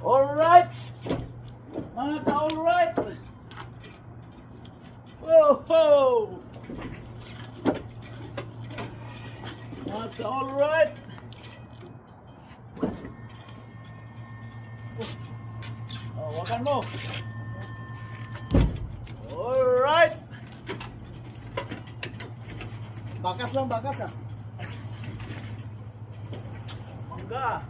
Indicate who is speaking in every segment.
Speaker 1: Alright! Mga ka-alright! Whoa! Mga ka-alright! Oh, wakan mo! Alright!
Speaker 2: Bakas lang, bakas ah.
Speaker 1: Mangga!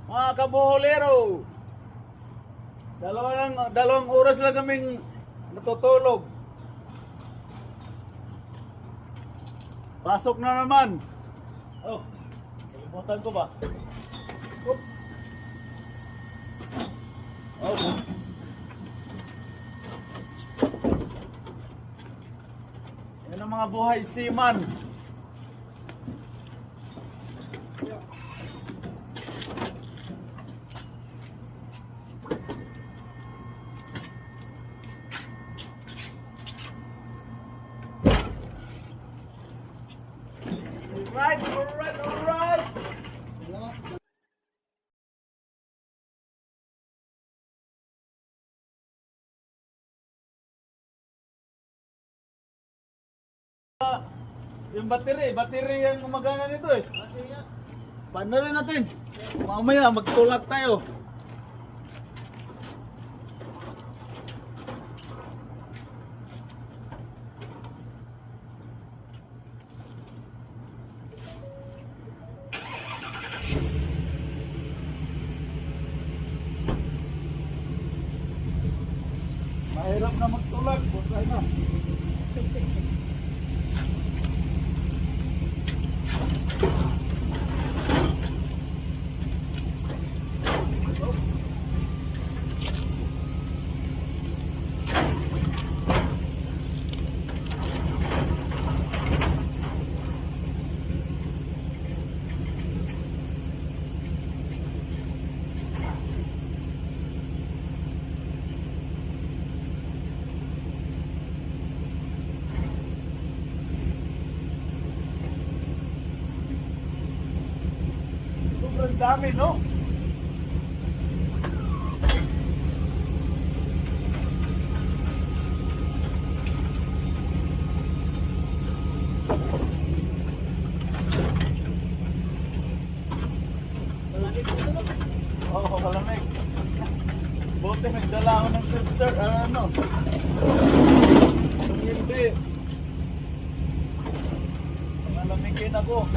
Speaker 1: Mga kabuholero, dalawang oras lang kaming natutulog. Pasok na naman. Oh, kalimutan ko ba? Oop. Oh. Yan ang mga buhay seaman. Alright. Yung battery yung gumagana nito eh. Paano rin natin? Mamaya magtulak tayo. Mahirap na magtulak, butay na. Sobrang dami, no? Oo, malamig. Buti nagdala ako ng sensor, ano? Kung hindi, malamigin ako.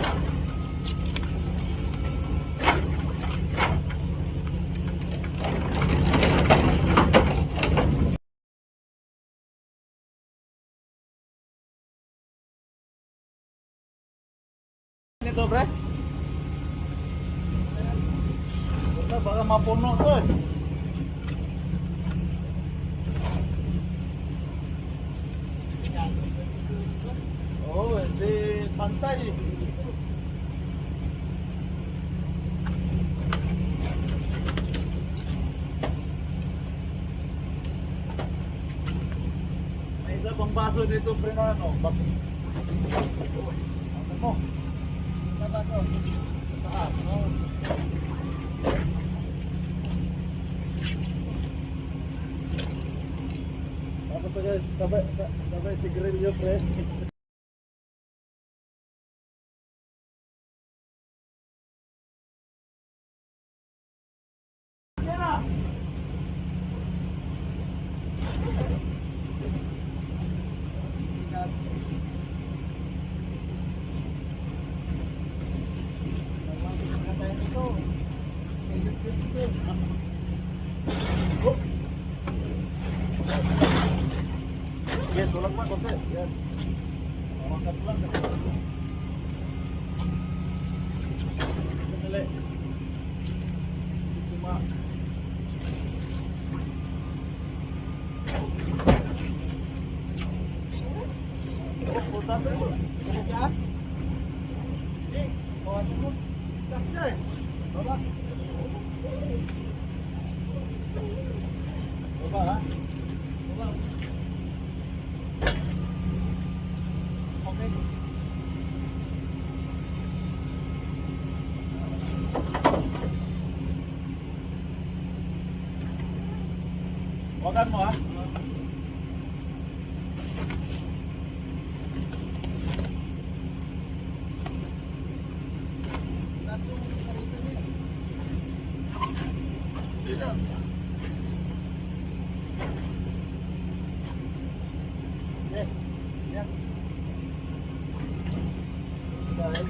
Speaker 1: Ito, bre? Ito, baka mapuno to eh. Oo, hindi pantay. May isa pang baso dito, pre, na ano? Ano mo?
Speaker 2: Bato.
Speaker 1: Taas, no? Tapos sabay sigrilyo, pre. Yan na! Yes, tulak mo konti. Yes. Mawakat lang. Sandali. Cuma. Oh, puta pa ito. Kumukya? Eh, bawasin mo. Taksya eh. Baba. Baba ha? Baba. Okay. Wagan mo ha? Okay.
Speaker 2: Yan.
Speaker 1: Dahil.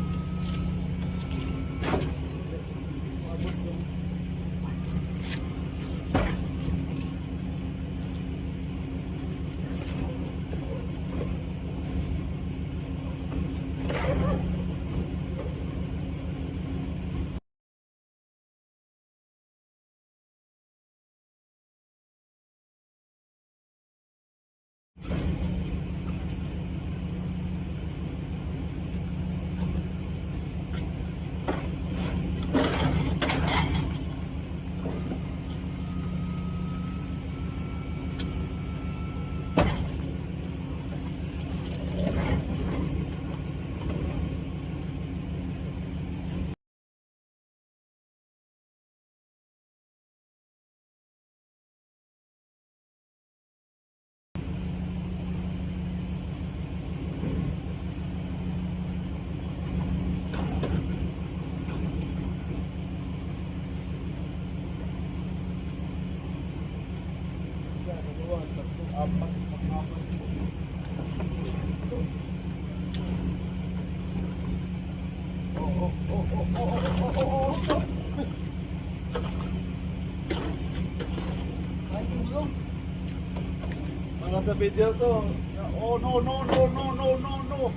Speaker 2: Ay, tumulong.
Speaker 1: Para sa video to. Oh no no no no no no no.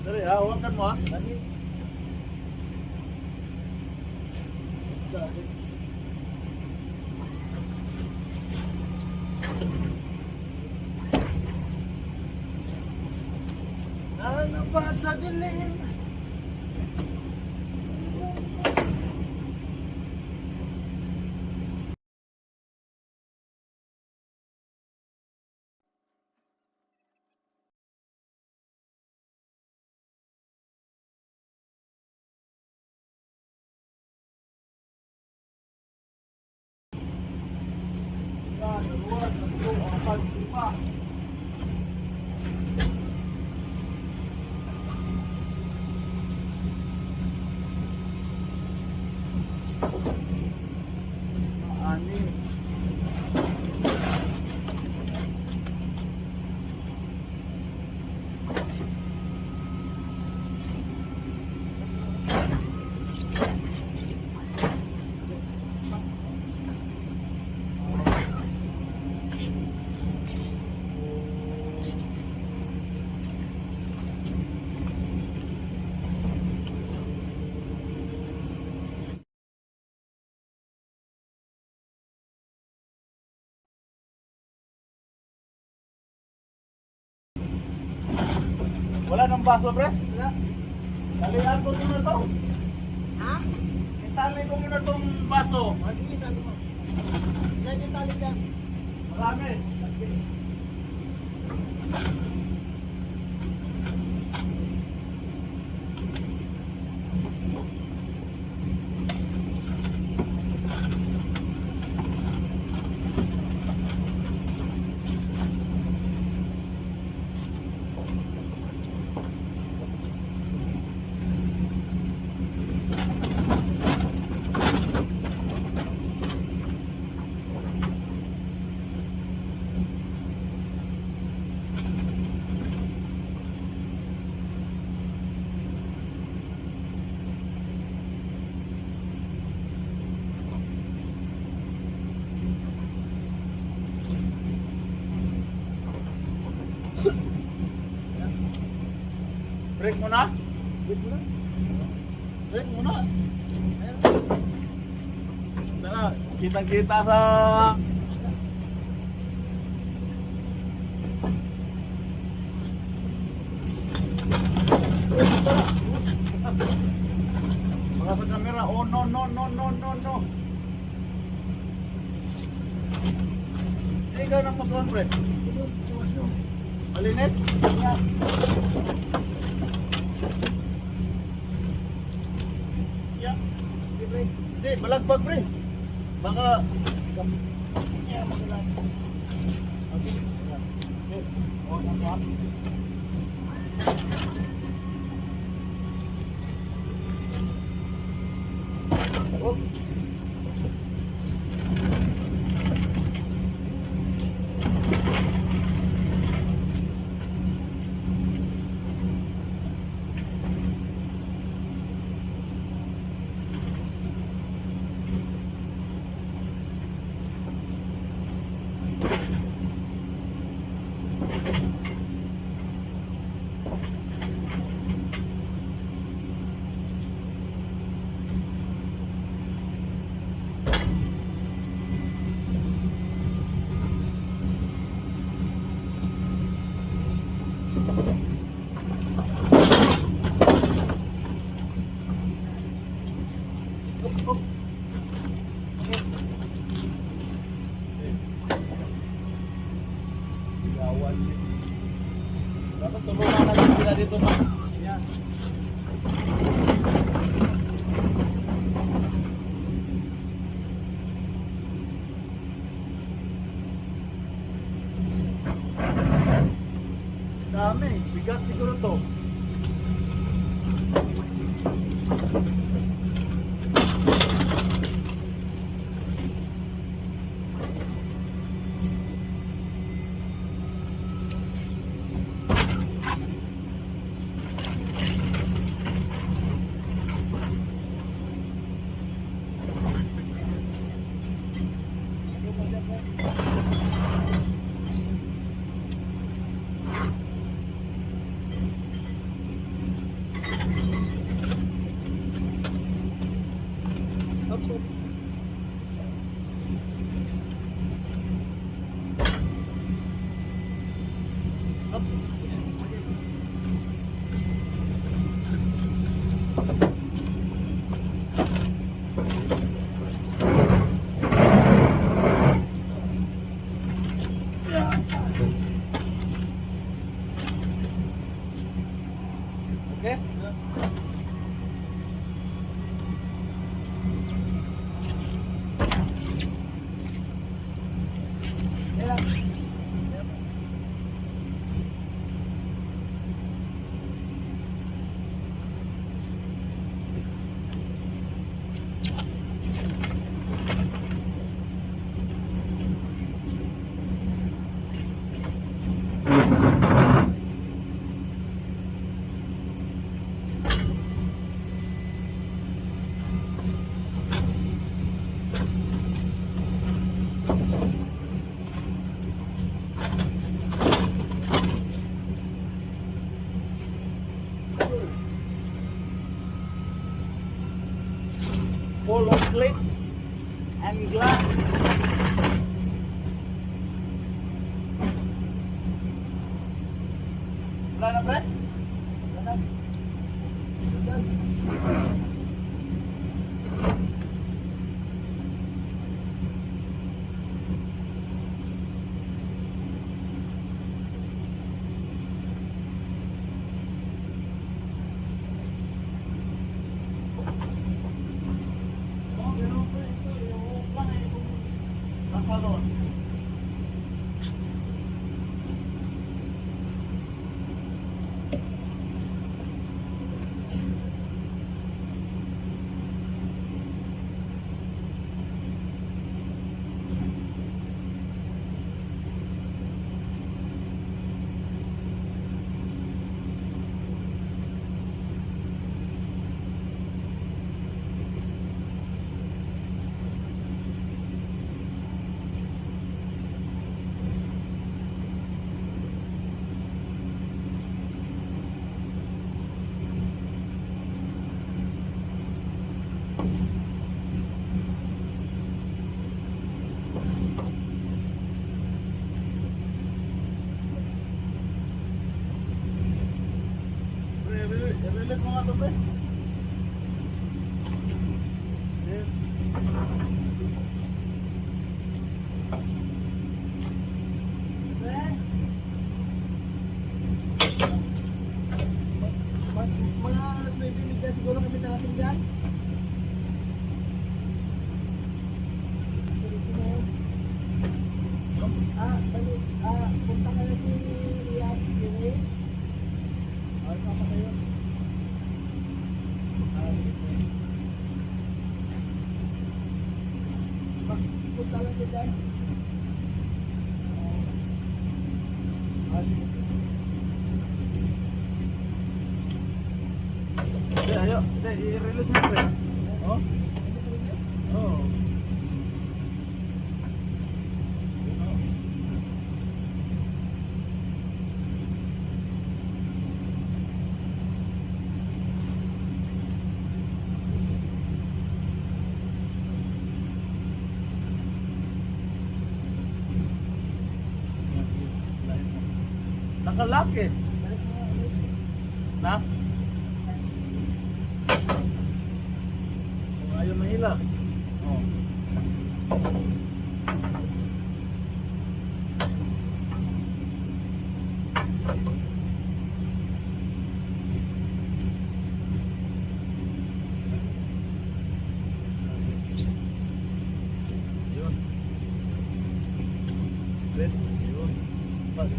Speaker 1: Dali ha, hawakan mo ha.
Speaker 2: Lagi. Ano ba sa dilim?
Speaker 1: Yan, dalawa, tatlo, apat, lima. Anim. Wala nang baso, pre?
Speaker 2: Wala.
Speaker 1: Talihan ko muna to.
Speaker 2: Ha?
Speaker 1: Itali ko muna tong baso.
Speaker 2: Ano yung tali mo? Ilan yung tali dyan?
Speaker 1: Marami. Break muna.
Speaker 2: Wait mo na.
Speaker 1: Break muna. Tara, kita-kita sa... Mga sa camera. Oh no no no no no no. ka ng musuhan, pre? Malinis? Yeah. Hindi, malagbag, pre. Baka... Yeah, magulas. Okay. Okay. Oh, napa. Oh. Dapat tulungan natin sila dito, ma. Yan. Dami, bigat siguro to. Okay? Full of plates and glass. Wala na, pre? Wala na. Release mo nga ito, pre.
Speaker 2: Punta lang din dyan.
Speaker 1: Hindi, ayo. Hindi, i-release natin. Oh? Oo. Nakalak eh. Na? Kung ayaw mahila. Oh. Yun. Straight. Yun. Balik.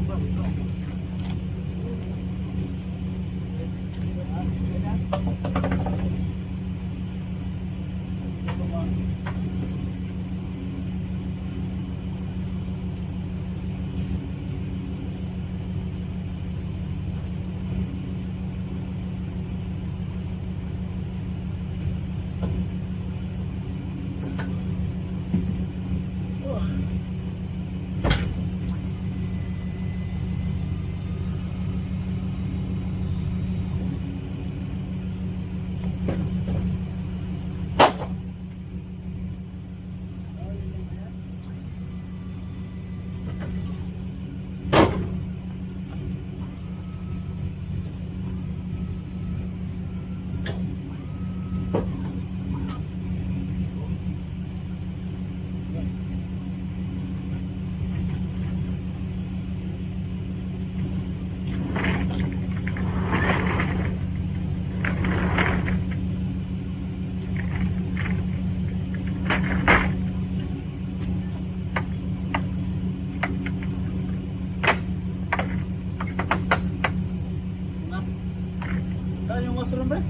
Speaker 1: Saan yung washroom ba?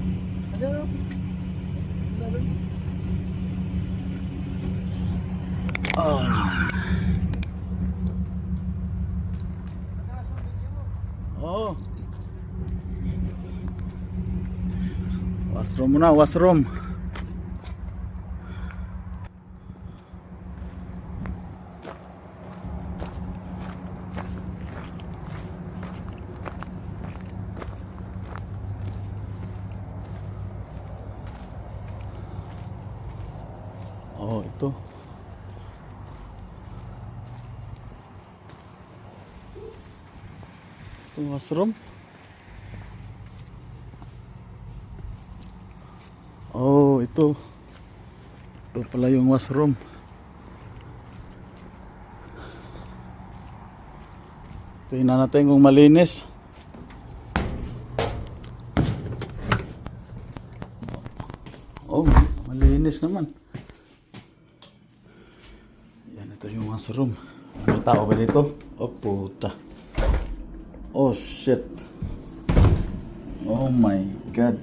Speaker 2: Ano?
Speaker 1: Oh. Washroom muna, washroom. Oh, ito. Ito washroom. Oh, ito. Ito pala yung washroom. Tingnan natin kung malinis. Oh, malinis naman. Yan, ito yung washroom. May tao ba dito? Oh, puta. Oh, shit. Oh my God.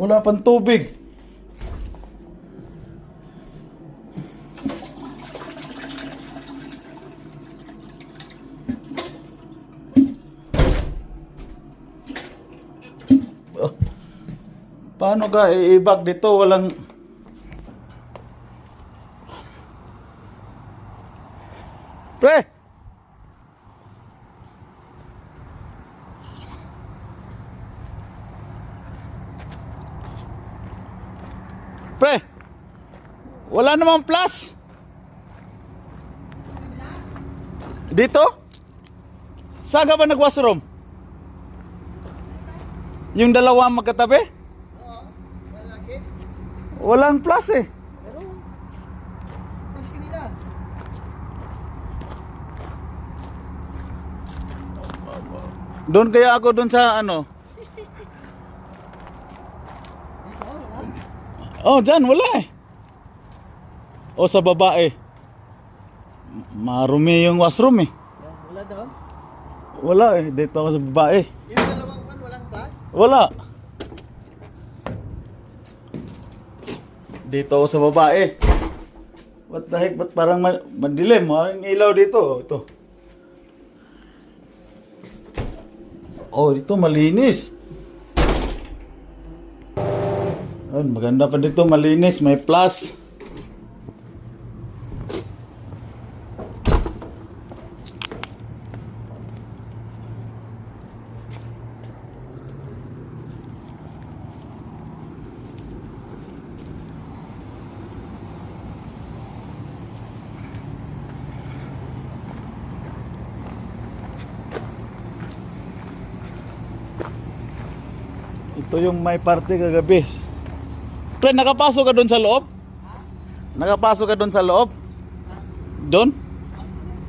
Speaker 1: Wala pang tubig. Oh. Paano ka iibag dito? Walang... Pre! Pre! Wala namang plus! Dito? Saan ka ba nag-washroom? Yung dalawa magkatabi?
Speaker 2: Oo. Lalaki.
Speaker 1: Walang plus eh.
Speaker 2: Pero, tas kanila.
Speaker 1: Doon kaya ako doon sa ano?
Speaker 2: Dito, wala.
Speaker 1: Oh, dyan, wala eh. O sa babae. Marumi yung washroom eh.
Speaker 2: Wala doon.
Speaker 1: Wala eh, dito ako sa babae.
Speaker 2: Yung dalawang pan, walang bus.
Speaker 1: Wala. Dito ako sa babae. What the heck? Ba't parang madilim? Ang ilaw dito. Ito. Oh, dito malinis. Ayun, maganda pa dito, malinis. May plus. Ito yung may party kagabi. Pre, nakapasok ka doon sa loob? Nakapasok ka doon sa loob? Doon?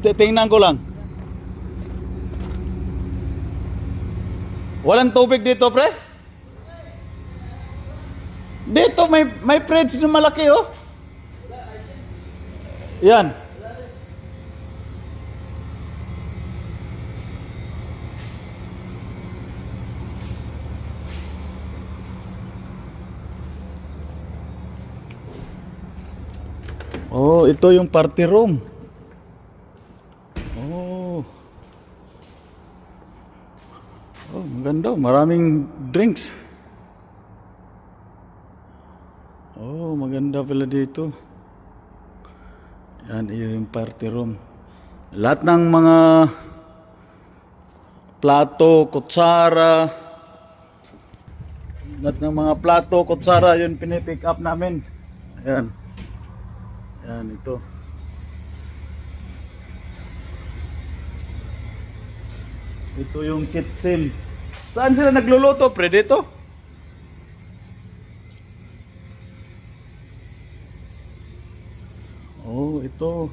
Speaker 1: Tingnan ko lang. Walang tubig dito, pre? Dito may fridge na malaki, oh. Yan. Oh, ito yung party room. Oh. Oh, maganda. Maraming drinks. Oh, maganda pala dito. Yan, yung party room. Lahat ng mga plato, kutsara, lahat ng mga plato, kutsara, yun pinipick up namin. Ayan. Yan, ito. Ito yung kitchen. Saan sila nagluluto, pre? Dito? Oh, ito.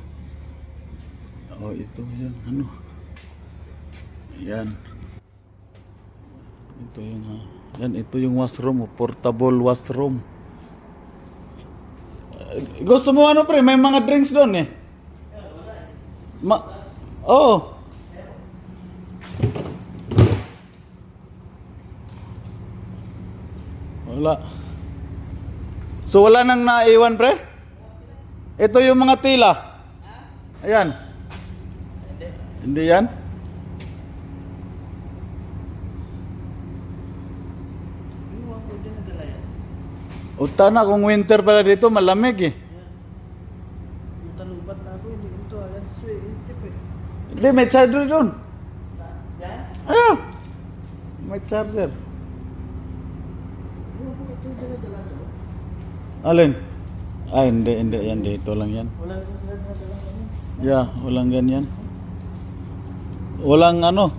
Speaker 1: Oh, ito yan. Ano? Yan. Ito yung yan, ito yung washroom, portable washroom. Gusto mo ano, pre? May mga drinks doon eh. Oh. Wala. So wala nang naiwan, pre? Ito yung mga tila. Ayan. Hindi yan? Uta na kung winter pala dito, malamig eh.
Speaker 2: Yung talubat na ako, hindi ko ito. Ayan, chip eh.
Speaker 1: Hindi, may charger doon.
Speaker 2: Yan?
Speaker 1: Ayun. May charger.
Speaker 2: Yung po ito yung dala-dala ko.
Speaker 1: Alin? Ay, hindi. Yan dito lang yan.
Speaker 2: Wala ko sila dala kami.
Speaker 1: Yeah, walang ganyan. Walang ano.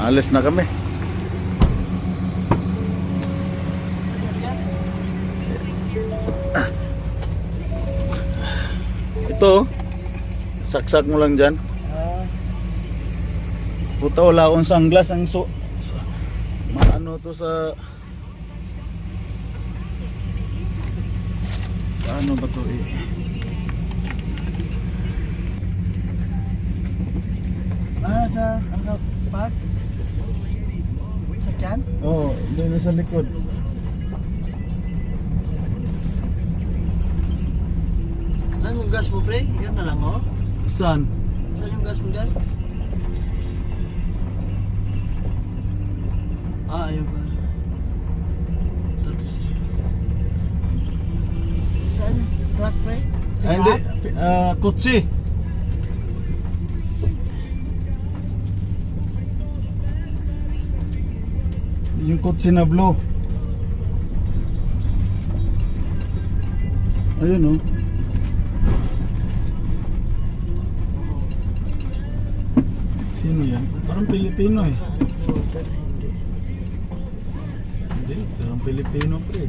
Speaker 1: Alis na kami. Ito, saksak mo lang dyan. Puta, wala akong sunglass. Maano to sa... Ano ba to eh?
Speaker 2: Sa ano, park? Sakyan?
Speaker 1: Oo, doon sa likod.
Speaker 2: Ano yung gas mo, pre? Yan na lang, oh.
Speaker 1: Saan?
Speaker 2: Saan yung gas mo dyan? Ayun ba? Saan? Truck, pre?
Speaker 1: Ay, hindi. Kutsi. Yung kutsi na blue. Ayun oh. Sino yan? Parang Pilipino eh. Hindi, parang Pilipino pre.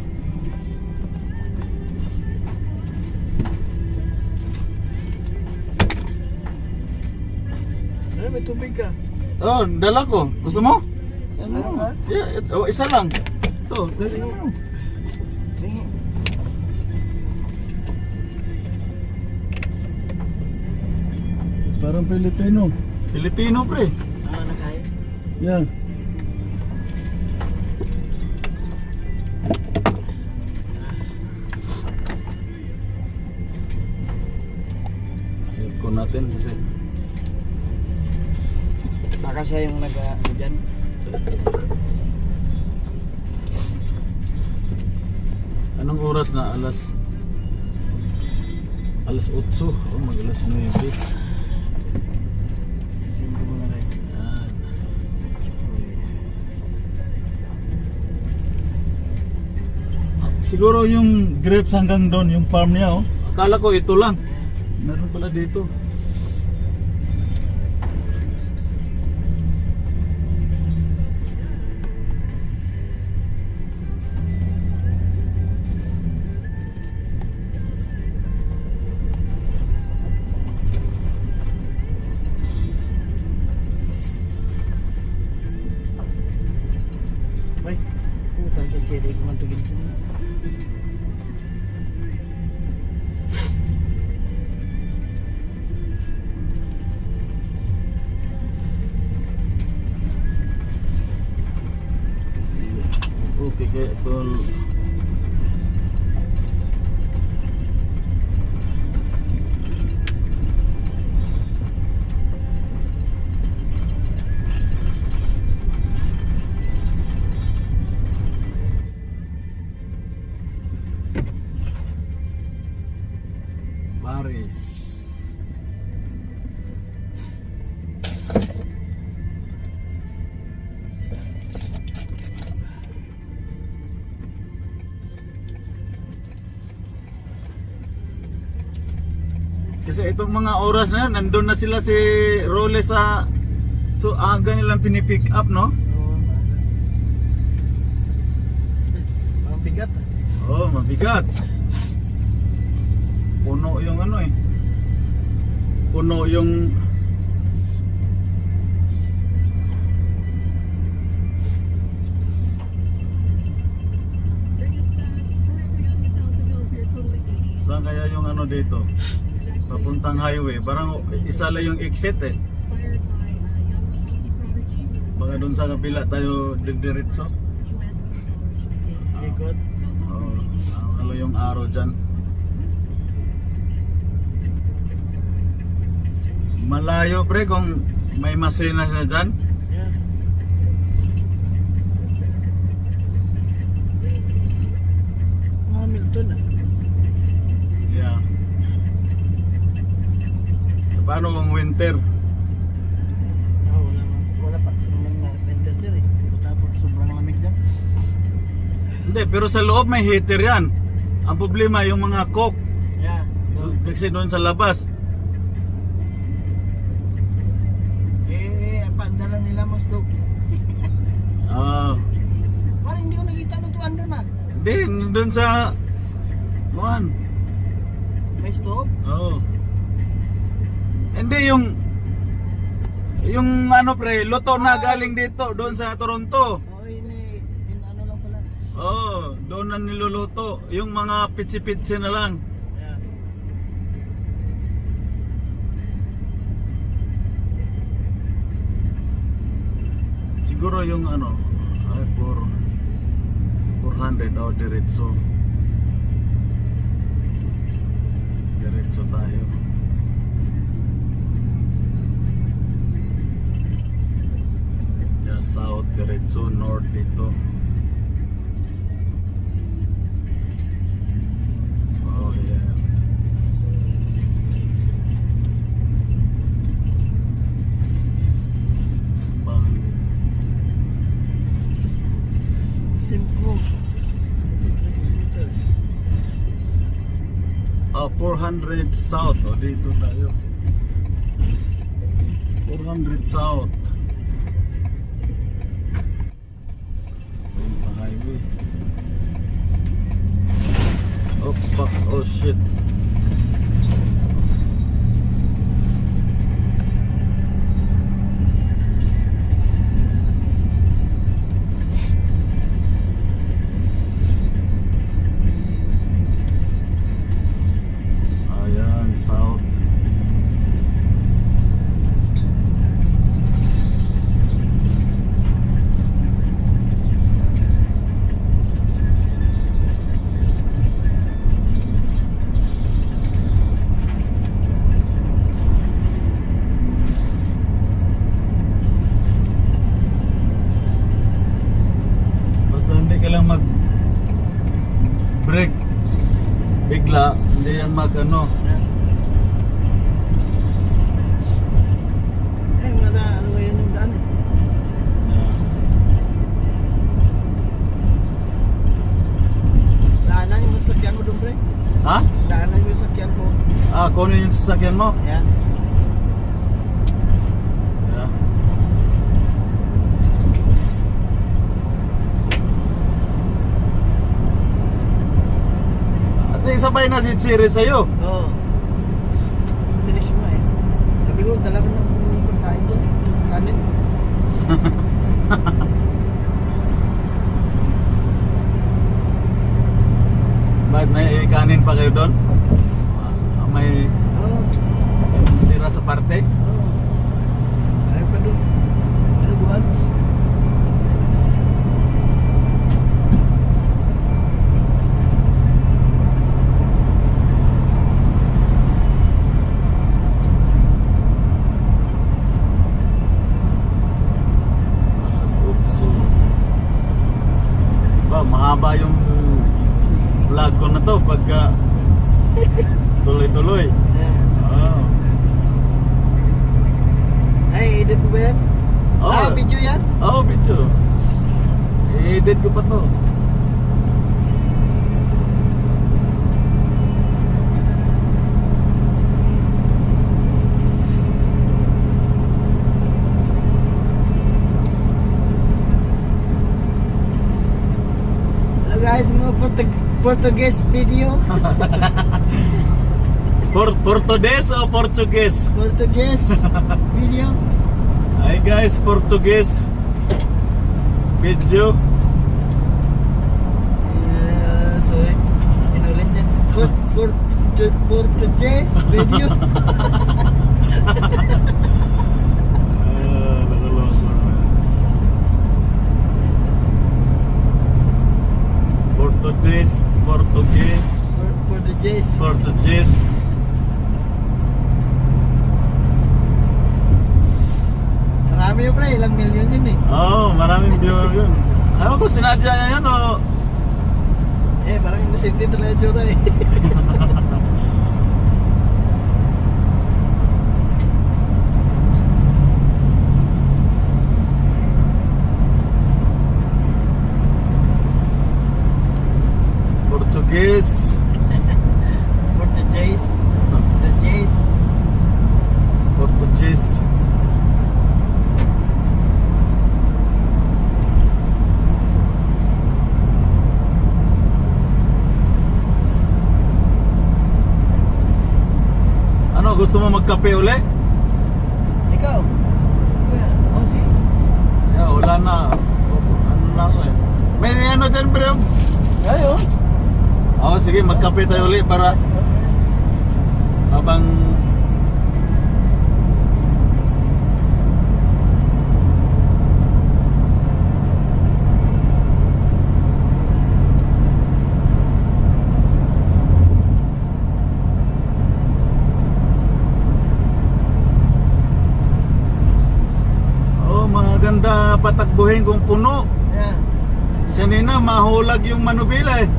Speaker 2: Ay, may tubig ka.
Speaker 1: Oh, dala ko. Gusto mo?
Speaker 2: Ano ba?
Speaker 1: Yeah, oh, isa lang. Ito, dali mo.
Speaker 2: Tingin.
Speaker 1: Parang Pilipino. Pilipino pre.
Speaker 2: Nakaya?
Speaker 1: Yeah. Aircon natin kasi
Speaker 2: Baka siya yung dyan.
Speaker 1: anong oras na? Alas 8. Oh, mag-alas 9.
Speaker 2: Simple mo na kayo.
Speaker 1: Yan. Siguro yung grapes hanggang doon, yung farm niya, oh. Akala ko ito lang. Meron pala dito.
Speaker 2: Ay, putang ka cherry ko man tugin siya.
Speaker 1: Okay, kaya tol. Paris. Kasi itong mga oras na yun, nandun na sila si Role sa... So aga nilang pinipick up, no?
Speaker 2: Oo, ang bigat.
Speaker 1: Oh, mabigat. Puno yung ano eh. Puno yung... Saan kaya yung ano dito? Papuntang highway. Parang isa lang yung exit eh. Baka dun sa kapila tayo didiretso.
Speaker 2: Likod.
Speaker 1: Oh, ano yung araw dyan. Malayo pre kung may masina na dyan.
Speaker 2: Yeah. Mga Milton ah.
Speaker 1: Yeah. Paano kung winter?
Speaker 2: Wala pa. Naman winter dyan eh. Tapos sobrang lamig dyan.
Speaker 1: Hindi, pero sa loob may heater yan. Ang problema yung mga coke.
Speaker 2: Yeah.
Speaker 1: Kasi doon sa labas.
Speaker 2: Paandala nila mas dog.
Speaker 1: Ah,
Speaker 2: Parang hindi ko nakita lutuan doon ah.
Speaker 1: hindi, doon sa... Kuan.
Speaker 2: May stove?
Speaker 1: Oo. Hindi yung ano pre, luto na galing dito doon sa Toronto.
Speaker 2: Oo, ano lang pala.
Speaker 1: Oo, doon na niluluto. Yung mga pitsi-pitsi na lang.
Speaker 2: Yeah.
Speaker 1: Siguro yung ano, ay 400 o diretso. Diretso tayo. Yeah, south diretso, north dito. Oh yeah.
Speaker 2: Simple.
Speaker 1: 400 south. O, dito tayo. 400 south. Ayun pa highway. Oh fuck. Oh shit. Ayan, south. Hindi yan mag ano.
Speaker 2: Ay, mana, ano ngayon yung daan eh. Daanan yung sasakyan ko doon, pre.
Speaker 1: Ha?
Speaker 2: Daanan yung sasakyan ko.
Speaker 1: Ah, kunin yung sasakyan mo.
Speaker 2: Yan.
Speaker 1: Yeah. Ate, sabay na si Chiri sa'yo.
Speaker 2: Oo. Tinex mo eh. Sabi ko, dala ko ng pagkain doon. Kanin.
Speaker 1: Bakit may kanin pa kayo doon? May
Speaker 2: Oo.
Speaker 1: tira sa parte?
Speaker 2: Oo. Ay pa doon. Pinubuhan.
Speaker 1: Alas 8. Ba, mahaba yung vlog ko na to pagka tuloy-tuloy.
Speaker 2: Yan.
Speaker 1: Oh.
Speaker 2: Ay, edit mo ba yan?
Speaker 1: Oo.
Speaker 2: Ah, video yan?
Speaker 1: Oo, video. I-edit ko pa to.
Speaker 2: Hello guys, mga Portuguese video.
Speaker 1: Portuguese o Portuguese?
Speaker 2: Portuguese video.
Speaker 1: Hi guys, Portuguese video.
Speaker 2: Sorry, inulit niya. Portuguese video.
Speaker 1: Nakaloko naman. Portuguese, Portuguese,
Speaker 2: Portuguese.
Speaker 1: Portuguese.
Speaker 2: Marami yun pre, ilang milyon yun eh.
Speaker 1: Oh, maraming viewer yun. Ayaw ko, sinadya niya yun o.
Speaker 2: Eh, parang inosente talaga yung tsura eh.
Speaker 1: Portuguese.
Speaker 2: Portuguese. Portuguese.
Speaker 1: Portuguese. Ano, gusto mo magkape uli?
Speaker 2: Ikaw? Oh, si.
Speaker 1: Yeah, wala na. Ano na ako eh. May ano dyan, bro?
Speaker 2: Ayun.
Speaker 1: Oo, sige, magkape tayo uli para habang oh, maganda patakbuhin kung puno.
Speaker 2: Yeah.
Speaker 1: Kanina mahulag yung manubila eh.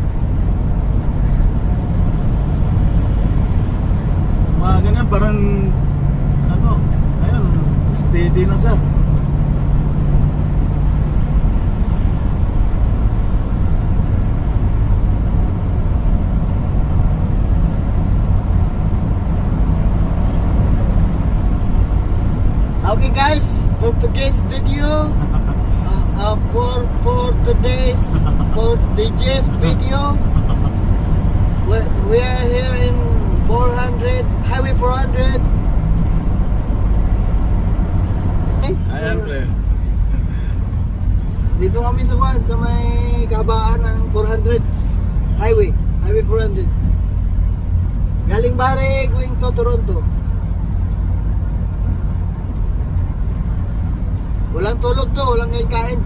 Speaker 1: Mga ganyan parang ano, ayun, steady na siya.
Speaker 2: Okay guys, for today's video, for today's video, we are here in 400 Highway 400. Guys,
Speaker 1: Ayan, pre.
Speaker 2: dito kami sa Juan, sa may kabaan ng 400 Highway 400. Galing Bare, going to Toronto. Walang tulog to, walang kain.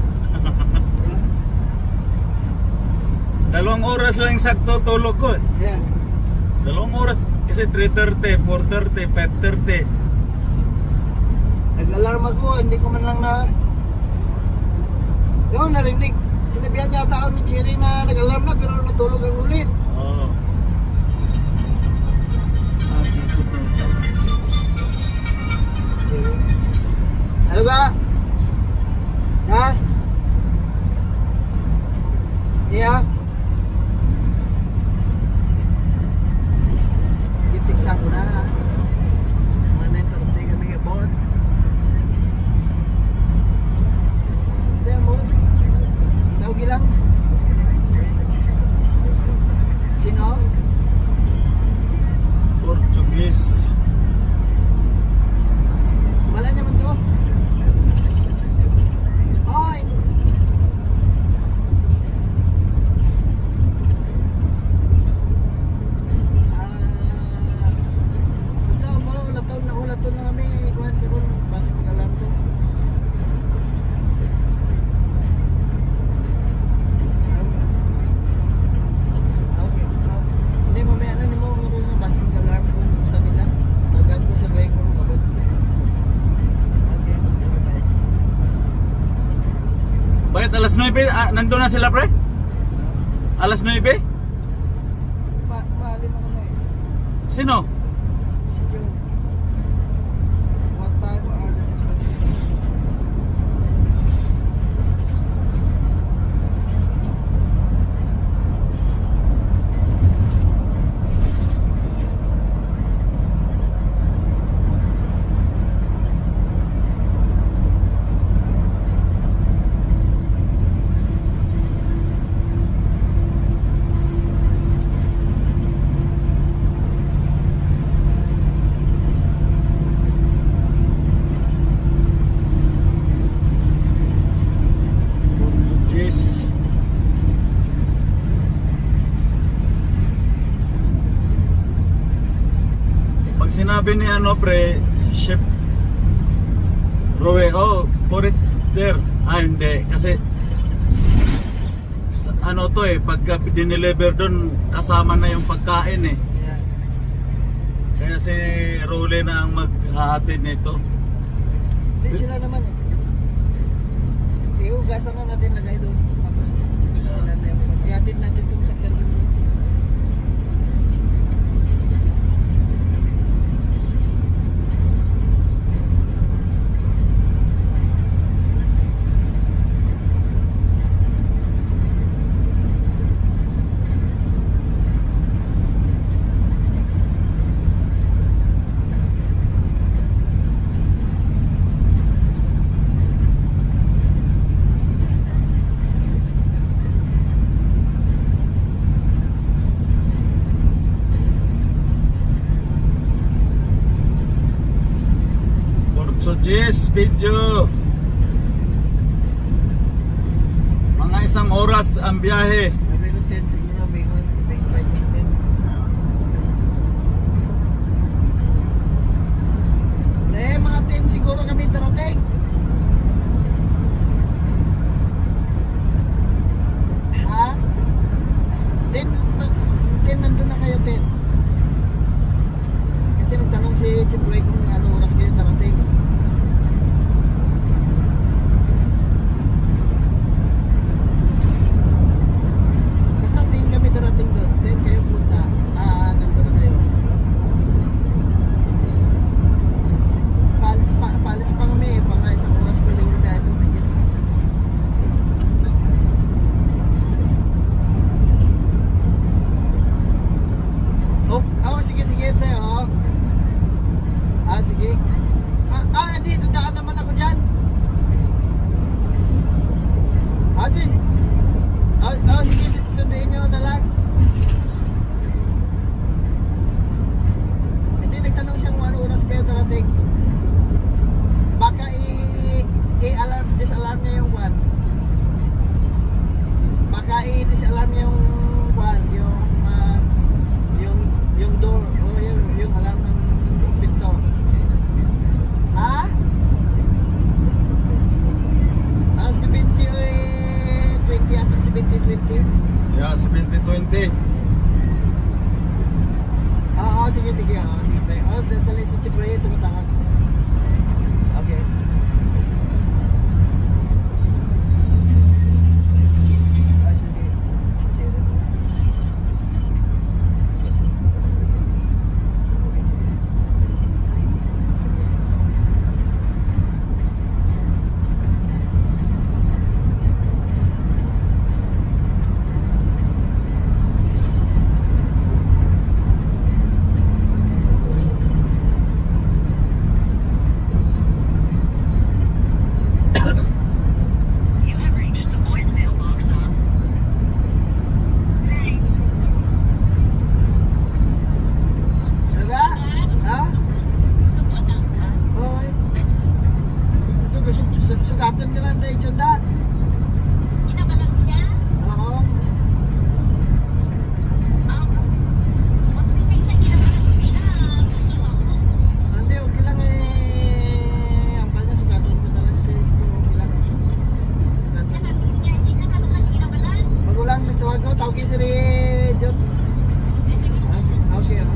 Speaker 1: Dalawang oras lang yung sakto tulog ko eh.
Speaker 2: Yeah.
Speaker 1: Dalawang oras kasi 3:30, 4:30, 5:30.
Speaker 2: Nag-alarm ako, hindi ko man lang na... Yung narinig, sinabihan yata ako ni Cherry na nag-alarm na pero natulog ang ulit.
Speaker 1: Oo.
Speaker 2: Ano ka? Ha? Iya? Itiksa ko na. Mga 9:30 kami abot. Ito yung mood. Tawag ilang? Sino?
Speaker 1: Portuguese.
Speaker 2: Wala naman to. Ay! Basta parang ulaton na kami. Ikuhan ka ron. Basta mag-alarm to. Okay. Hindi, mamaya na mo ako na basta mag-alarm kung sa nila. Tagan ko sa bayan ko mag-abot. Okay, bye.
Speaker 1: Bakit alas 9? Nandun na sila, pre? Alas 9?
Speaker 2: Mahalin ako na eh.
Speaker 1: Sino?
Speaker 2: Si John. What time are this one?
Speaker 1: Portuguese. Pag sinabi ni ano, pre, Chef Roe, put it there. Hindi. Kasi ano to pagka dineliver doon, kasama na yung pagkain
Speaker 2: Yeah.
Speaker 1: Kaya si Role na ang maghahatid nito.
Speaker 2: Hindi sila naman eh. Iugasan na natin lagay doon. Tapos sila na yung ihatid natin itong sakyan doon.
Speaker 1: Portuguese video. Mga isang oras ang biyahe.
Speaker 2: Sabi ko 10 siguro. May invite ko 10. Mga 10 siguro kami darating. Ha? 10 nandun na kayo 10. Kasi nagtanong si Chipoy kung ano oras kayo darating. Basta 10 kami darating doon. 10 kayo punta. Nandun na kayo. Palis pa kami. Mga isang oras pa siguro na ito. May ganun. Oh, sige, pre, oh. Sige. Hindi, dadaan naman ako dyan. Sige, sunduin nyo na lang. Hindi, nagtanong siya kung ano oras kayo darating. Baka disalarm niya yung kwan. Baka i-disalarm niya yung kwan, yung door, o yung alarm ng pinto. Ha? Si 20 20 ata, si 2020.
Speaker 1: Yeah, 70-20.
Speaker 2: Sige, pre. Dali si Chipre, tumatawag. Okay. Sige. Si Cherry. lechon da. Oo. Hindi, okay lang eh. Ang pala, sugaton ko talaga kay Isko. Okay lang. Sugaton. Magulang, may tawag ko. Tawag si John. Okay, okay. Oh.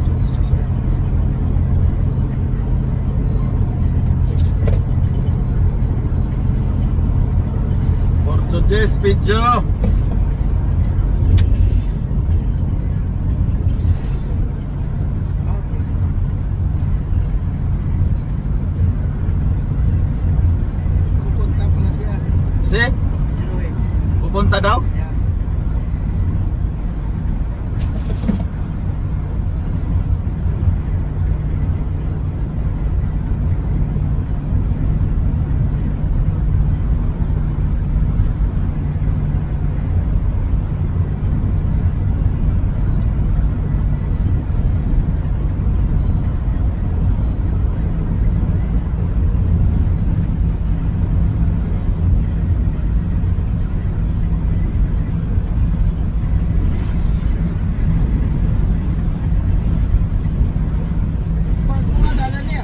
Speaker 1: For today's video.
Speaker 2: Okay. Pupunta pala siya.
Speaker 1: Si?
Speaker 2: Si Roy.
Speaker 1: Pupunta daw?
Speaker 2: Yeah. Bago nga dala niya.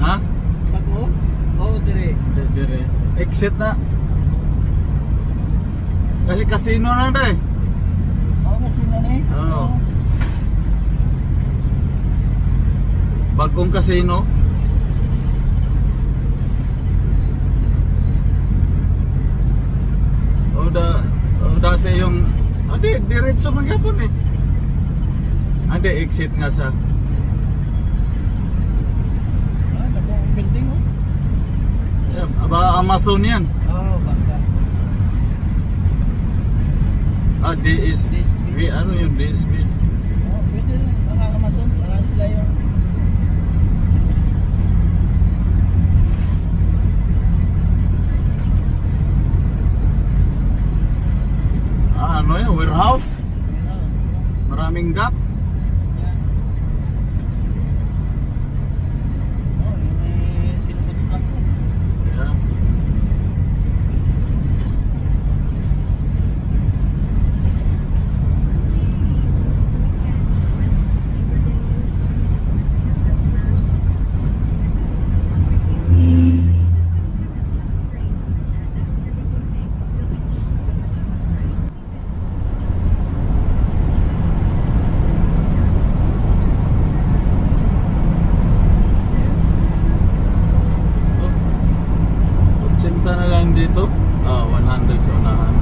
Speaker 1: Ha?
Speaker 2: Bago? Oo, dire.
Speaker 1: Dire. Exit na. Kasi casino na na eh.
Speaker 2: Oo, kasi na eh.
Speaker 1: Oo. Bagong casino. Dati yung diretso man yapon eh. Exit nga sa
Speaker 2: Ah, naku, building oh.
Speaker 1: aba Amazon yan.
Speaker 2: Oo, baka.
Speaker 1: DSB. Ano yung DSB?
Speaker 2: Oo, pwede rin. Baka Amazon. Baka sila yung...
Speaker 1: Ano yan? Warehouse? Maraming dock.
Speaker 2: Oo, yung may pinukonstruct ko.
Speaker 1: Yeah. Sinta na lang dito. 100 sa unahan.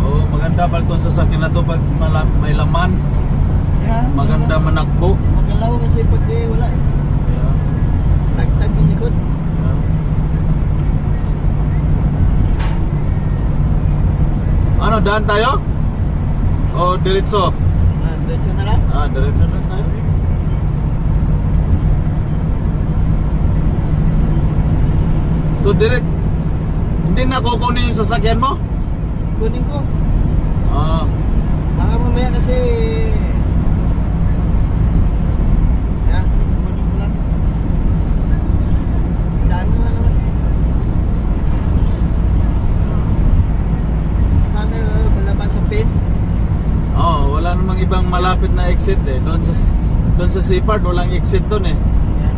Speaker 1: Oh, maganda pala itong sasakyan na to pag may laman.
Speaker 2: Yeah,
Speaker 1: Maganda manakbo.
Speaker 2: magalaw kasi pag wala eh.
Speaker 1: Yeah.
Speaker 2: Tag-tag yung likod.
Speaker 1: Yeah. Ano, daan tayo? O diretso?
Speaker 2: Ah, diretso na lang.
Speaker 1: Diretso na tayo. So direct, hindi na kukunin yung sasakyan mo?
Speaker 2: Kunin ko.
Speaker 1: Ah,
Speaker 2: Baka mamaya kasi... Yan, kunin ko lang. Daan na naman. Sana malabas sa fence.
Speaker 1: wala namang ibang malapit na exit eh. Doon sa Seaport walang exit doon eh.
Speaker 2: Yan.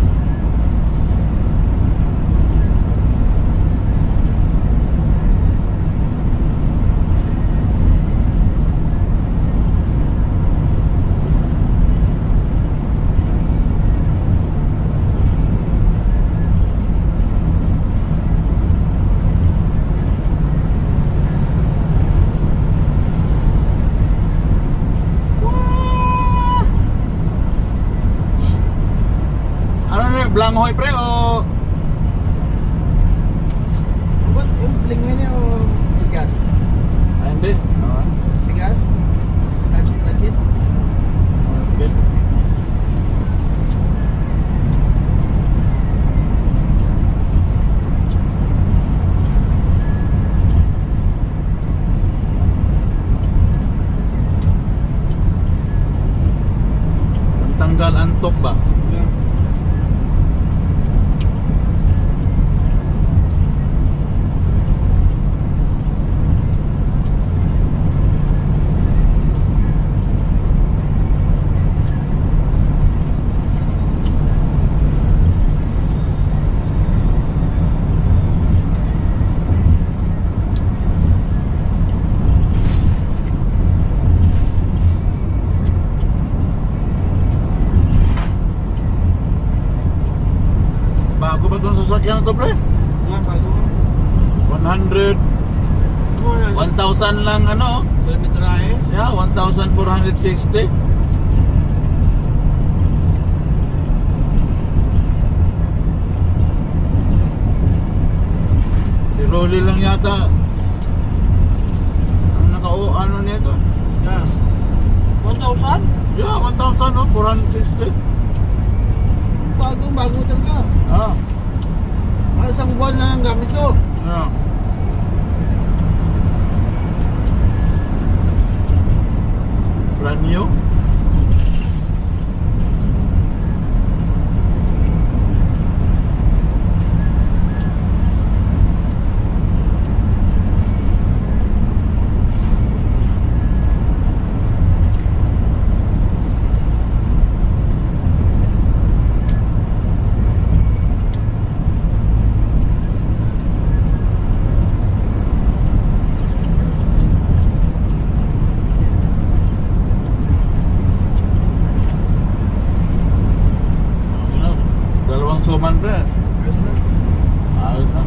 Speaker 1: Blanghoy pre o
Speaker 2: Ba't yung bling niya o bigas?
Speaker 1: hindi?
Speaker 2: Bigas? Legit?
Speaker 1: Okay. Tanggal antok ba? to, pre?
Speaker 2: Yan, bago.
Speaker 1: 100, 1,000 lang ano?
Speaker 2: Kilometrahe.
Speaker 1: Yeah, 1,460. Si Rolly lang yata ang ano nito?
Speaker 2: Yan. 1,000?
Speaker 1: Yeah, 1,000 no? 460.
Speaker 2: Bago talaga.
Speaker 1: Ah,
Speaker 2: Isang buwan na lang gamit ko.
Speaker 1: yeah. Brand new. Ano? Dalawang suman pre.
Speaker 2: Ayos na.
Speaker 1: Ayos na.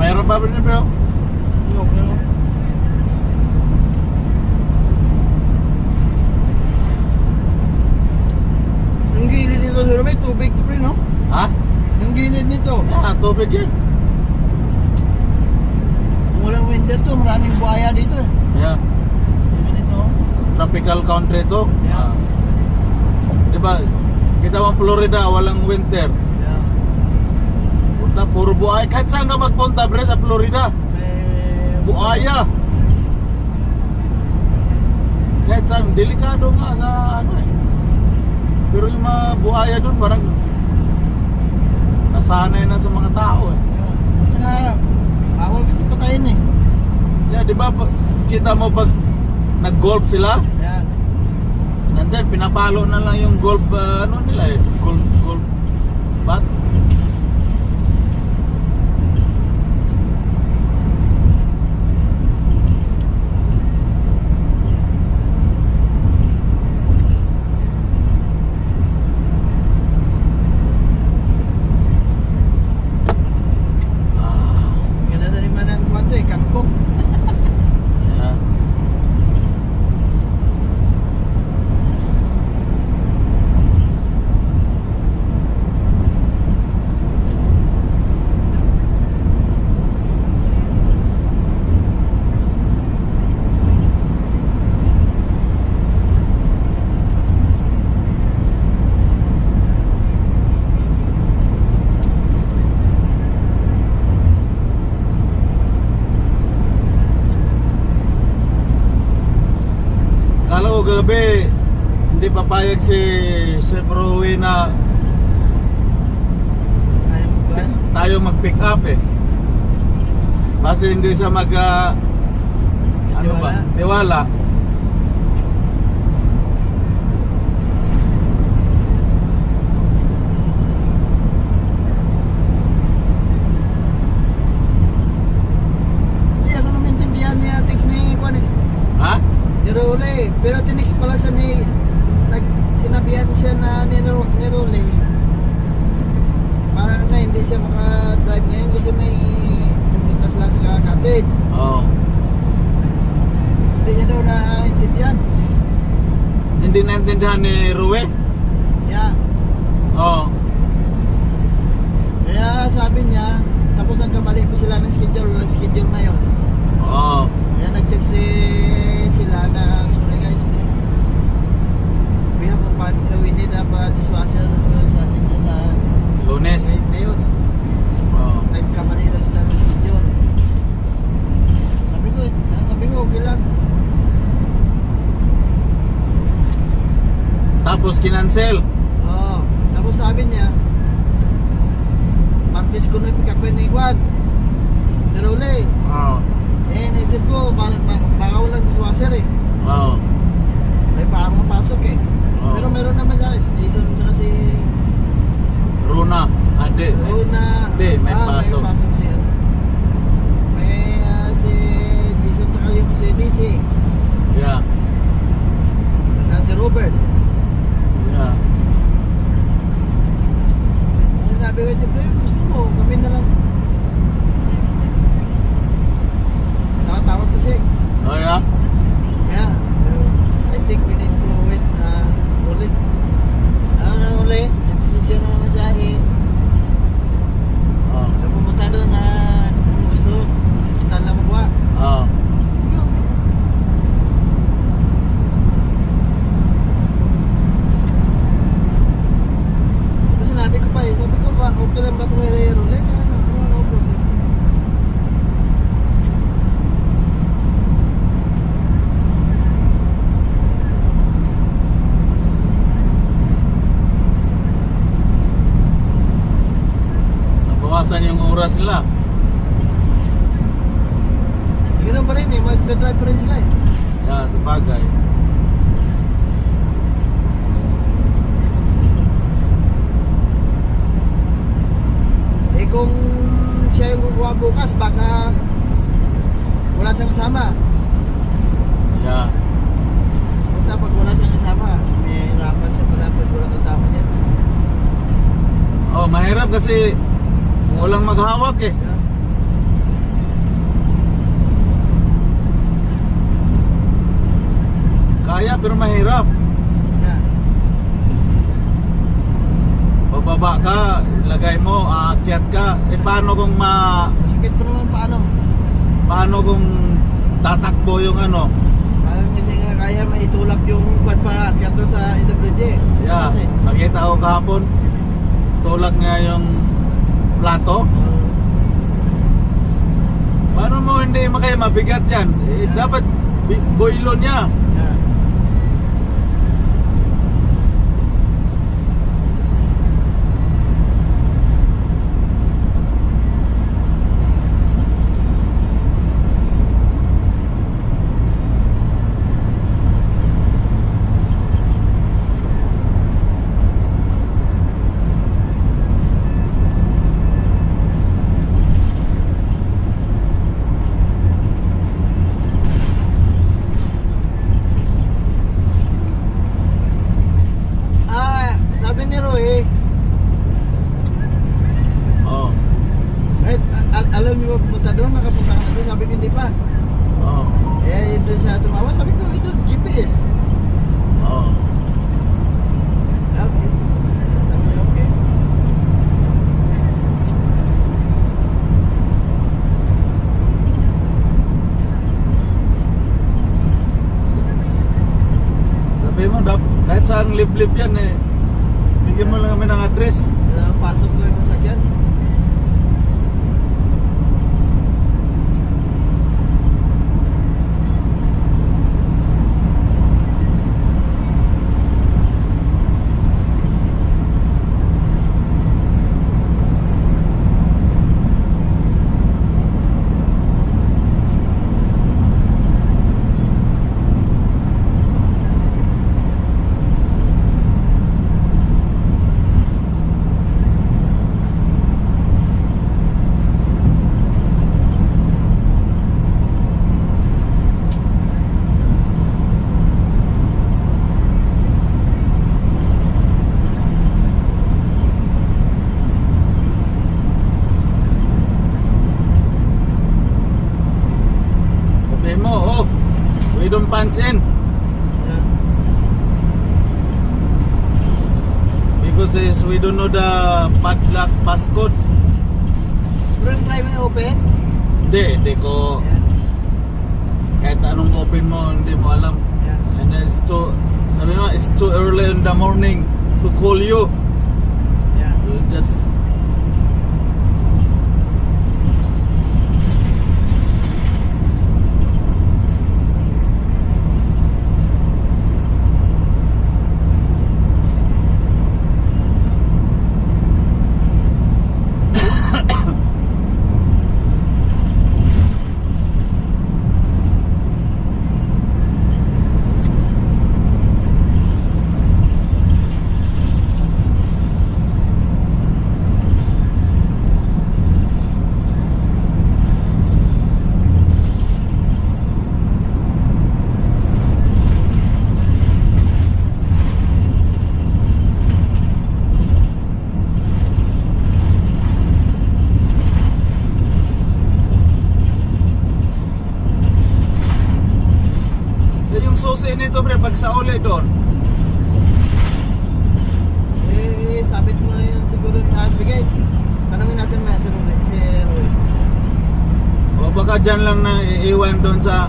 Speaker 1: Mayroon pa ba niyo bro?
Speaker 2: Ano? Ang gilid nito, sir, may tubig to, pre, no?
Speaker 1: Ha?
Speaker 2: Ang gilid nito.
Speaker 1: Ah, tubig yan.
Speaker 2: Kung walang winter to, maraming buhaya dito eh.
Speaker 1: Yeah.
Speaker 2: Ganito.
Speaker 1: Tropical country to.
Speaker 2: Yeah.
Speaker 1: Ah. Diba? Kita mo Florida, walang winter.
Speaker 2: Yeah.
Speaker 1: Punta, puro buhay. Kahit saan ka magpunta, bre, sa Florida.
Speaker 2: May...
Speaker 1: Buhaya. Kahit saan, delikado nga sa ano eh. Pero yung mga buhaya doon, parang nasanay na sa mga tao eh.
Speaker 2: Yeah. At saka, bawal kasi patayin eh.
Speaker 1: Yeah, di ba? Kita mo pag nag-golf sila,
Speaker 2: Yan.
Speaker 1: nandyan, pinapalo na lang yung golf, ano nila eh, golf bat.
Speaker 2: Ganda na rin man ang kwanto eh, kangkong.
Speaker 1: Yeah. papayag si Chef Rowie na
Speaker 2: Ayaw mo ba?
Speaker 1: tayo mag-pick up eh. Kasi hindi siya mag ano ba? Tiwala.
Speaker 2: Hindi ako naman intindihan niya text ni Kwan eh.
Speaker 1: Ha?
Speaker 2: Ni Role. Pero tinext pala sa sinabihan siya na ni Role. Parang na hindi siya maka-drive ngayon kasi may pupunta sila sa cottage.
Speaker 1: Oo.
Speaker 2: Hindi niya daw naintindihan.
Speaker 1: Hindi naintindihan ni Rowie?
Speaker 2: Yeah.
Speaker 1: Oo.
Speaker 2: Kaya sabi niya, tapos nagkamali po sila ng schedule, nag-schedule na yun.
Speaker 1: Oo.
Speaker 2: Kaya nag-text sila na, sorry guys, we have a part, we need a dishwasher sa linya sa
Speaker 1: Lunes.
Speaker 2: ngayon.
Speaker 1: Oo.
Speaker 2: Nagkamali daw sila ng schedule. Sabi ko, okay lang.
Speaker 1: Tapos kinansel.
Speaker 2: Oo. Tapos sabi niya, Martes ko na pick up ni Juan. Naruli.
Speaker 1: Oo.
Speaker 2: Eh, naisip ko, baka walang dishwasher eh.
Speaker 1: Oo.
Speaker 2: Ay, baka mapasok eh.
Speaker 1: Oo.
Speaker 2: Pero meron naman yan, si Jason tsaka si
Speaker 1: Runa. Ade.
Speaker 2: Rona.
Speaker 1: Hindi, may pasok.
Speaker 2: May pasok siya. May si Jason tsaka yung si Lizzie.
Speaker 1: Yeah.
Speaker 2: Saka si Robert.
Speaker 1: Yeah.
Speaker 2: Ay, sabi ko, Jeffrey, gusto mo, kami na lang. Nakatawag kasi.
Speaker 1: Oh yeah?
Speaker 2: Yeah. I think we need to wait ulit. Ulit. Desisyon na naman siya eh.
Speaker 1: Oo.
Speaker 2: Kaya pumunta doon na kung gusto, kita lang makuha.
Speaker 1: Oo.
Speaker 2: Sige, okay. Tapos sinabi ko pa eh, sabi ko ba, okay lang ba ito may role? No problem.
Speaker 1: Nabawasan yung oras nila.
Speaker 2: Ganun pa rin eh, magdadrive pa rin sila eh.
Speaker 1: Yeah, sa bagay.
Speaker 2: Eh kung siya yung kukuha bukas, baka wala siyang kasama.
Speaker 1: Yeah.
Speaker 2: Punta pag wala siyang kasama, may hirapan siya pala pag wala kasama niya.
Speaker 1: Oh, mahirap kasi walang maghawak eh.
Speaker 2: Yeah.
Speaker 1: Kaya pero mahirap.
Speaker 2: Yeah.
Speaker 1: Bababa ka, ilagay mo, aakyat ka. Eh paano kung
Speaker 2: Masakit pa naman
Speaker 1: paano kung tatakbo yung ano?
Speaker 2: Parang hindi nga kaya maitulak yung quad pa kaya to sa IWG.
Speaker 1: Yeah,
Speaker 2: Kasi,
Speaker 1: nakita ko kahapon. Tulak nga yung plato. Paano mo hindi makaya mabigat yan? Eh, dapat boilo niya.
Speaker 2: yeah. Sabi ni Roy,
Speaker 1: Oh.
Speaker 2: alam niyo ba pumunta doon, nakapunta ka na doon, sabi ko hindi pa.
Speaker 1: Oh.
Speaker 2: Eh, doon siya tumawa, sabi ko, ito, GPS.
Speaker 1: Oh.
Speaker 2: Okay. Sabi niya, okay.
Speaker 1: Sabi mo, kahit saan liblib yan eh. Bigyan mo lang kami ng address.
Speaker 2: Pasok ko yung sasakyan.
Speaker 1: yung punch in.
Speaker 2: Yeah.
Speaker 1: Because we don't know the padlock passcode.
Speaker 2: Pero try mo open?
Speaker 1: Hindi ko,
Speaker 2: Yeah.
Speaker 1: kahit anong open mo, hindi mo alam.
Speaker 2: Yeah.
Speaker 1: And it's too, sabi mo, it's too early in the morning to call you.
Speaker 2: Yeah.
Speaker 1: So that's, yung susi nito pre, pag sa uli doon.
Speaker 2: Sabit mo na yun siguro. Bigay. Tanungin natin may si Roy.
Speaker 1: O baka dyan lang na iiwan doon sa,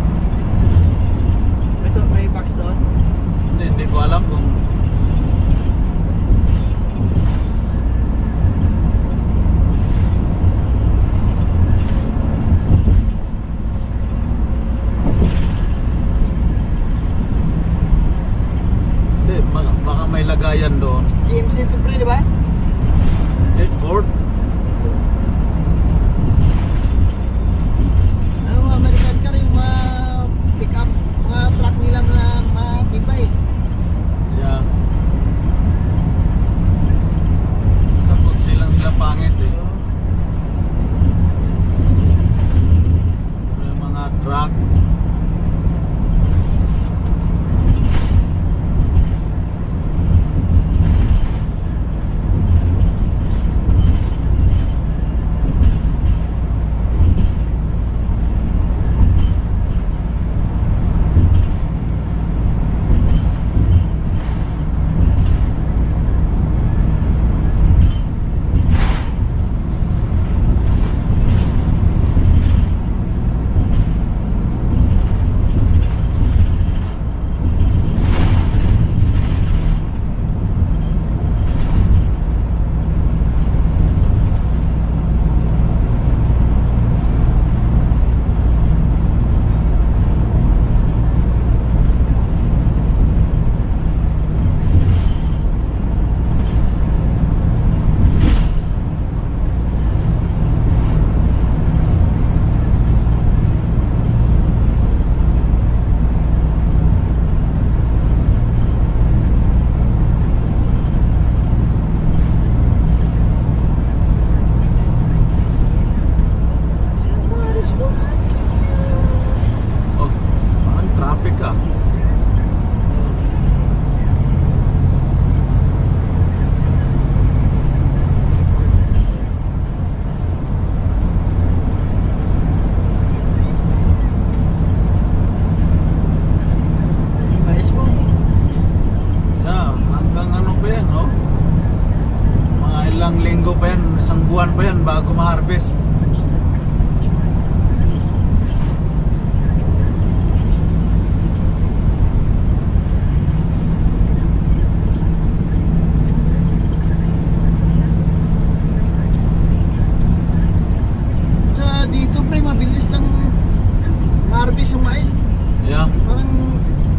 Speaker 2: Ito, may box doon.
Speaker 1: hindi ko alam kung, hindi, baka may lagayan doon.
Speaker 2: GMC ito pre, di ba?
Speaker 1: Ford.
Speaker 2: Mga American car yung mga pick up, mga truck nila na matibay.
Speaker 1: Yeah. Sapot silang sila pangit eh. May mga truck. Oh, parang traffic ah.
Speaker 2: Ayos mo.
Speaker 1: Yeah, hanggang ano pa yan, oh? Mga ilang linggo pa yan, isang buwan pa yan bago ma-harvest.
Speaker 2: Sa dito pre, mabilis lang ma-harvest yung mais.
Speaker 1: Yeah.
Speaker 2: Parang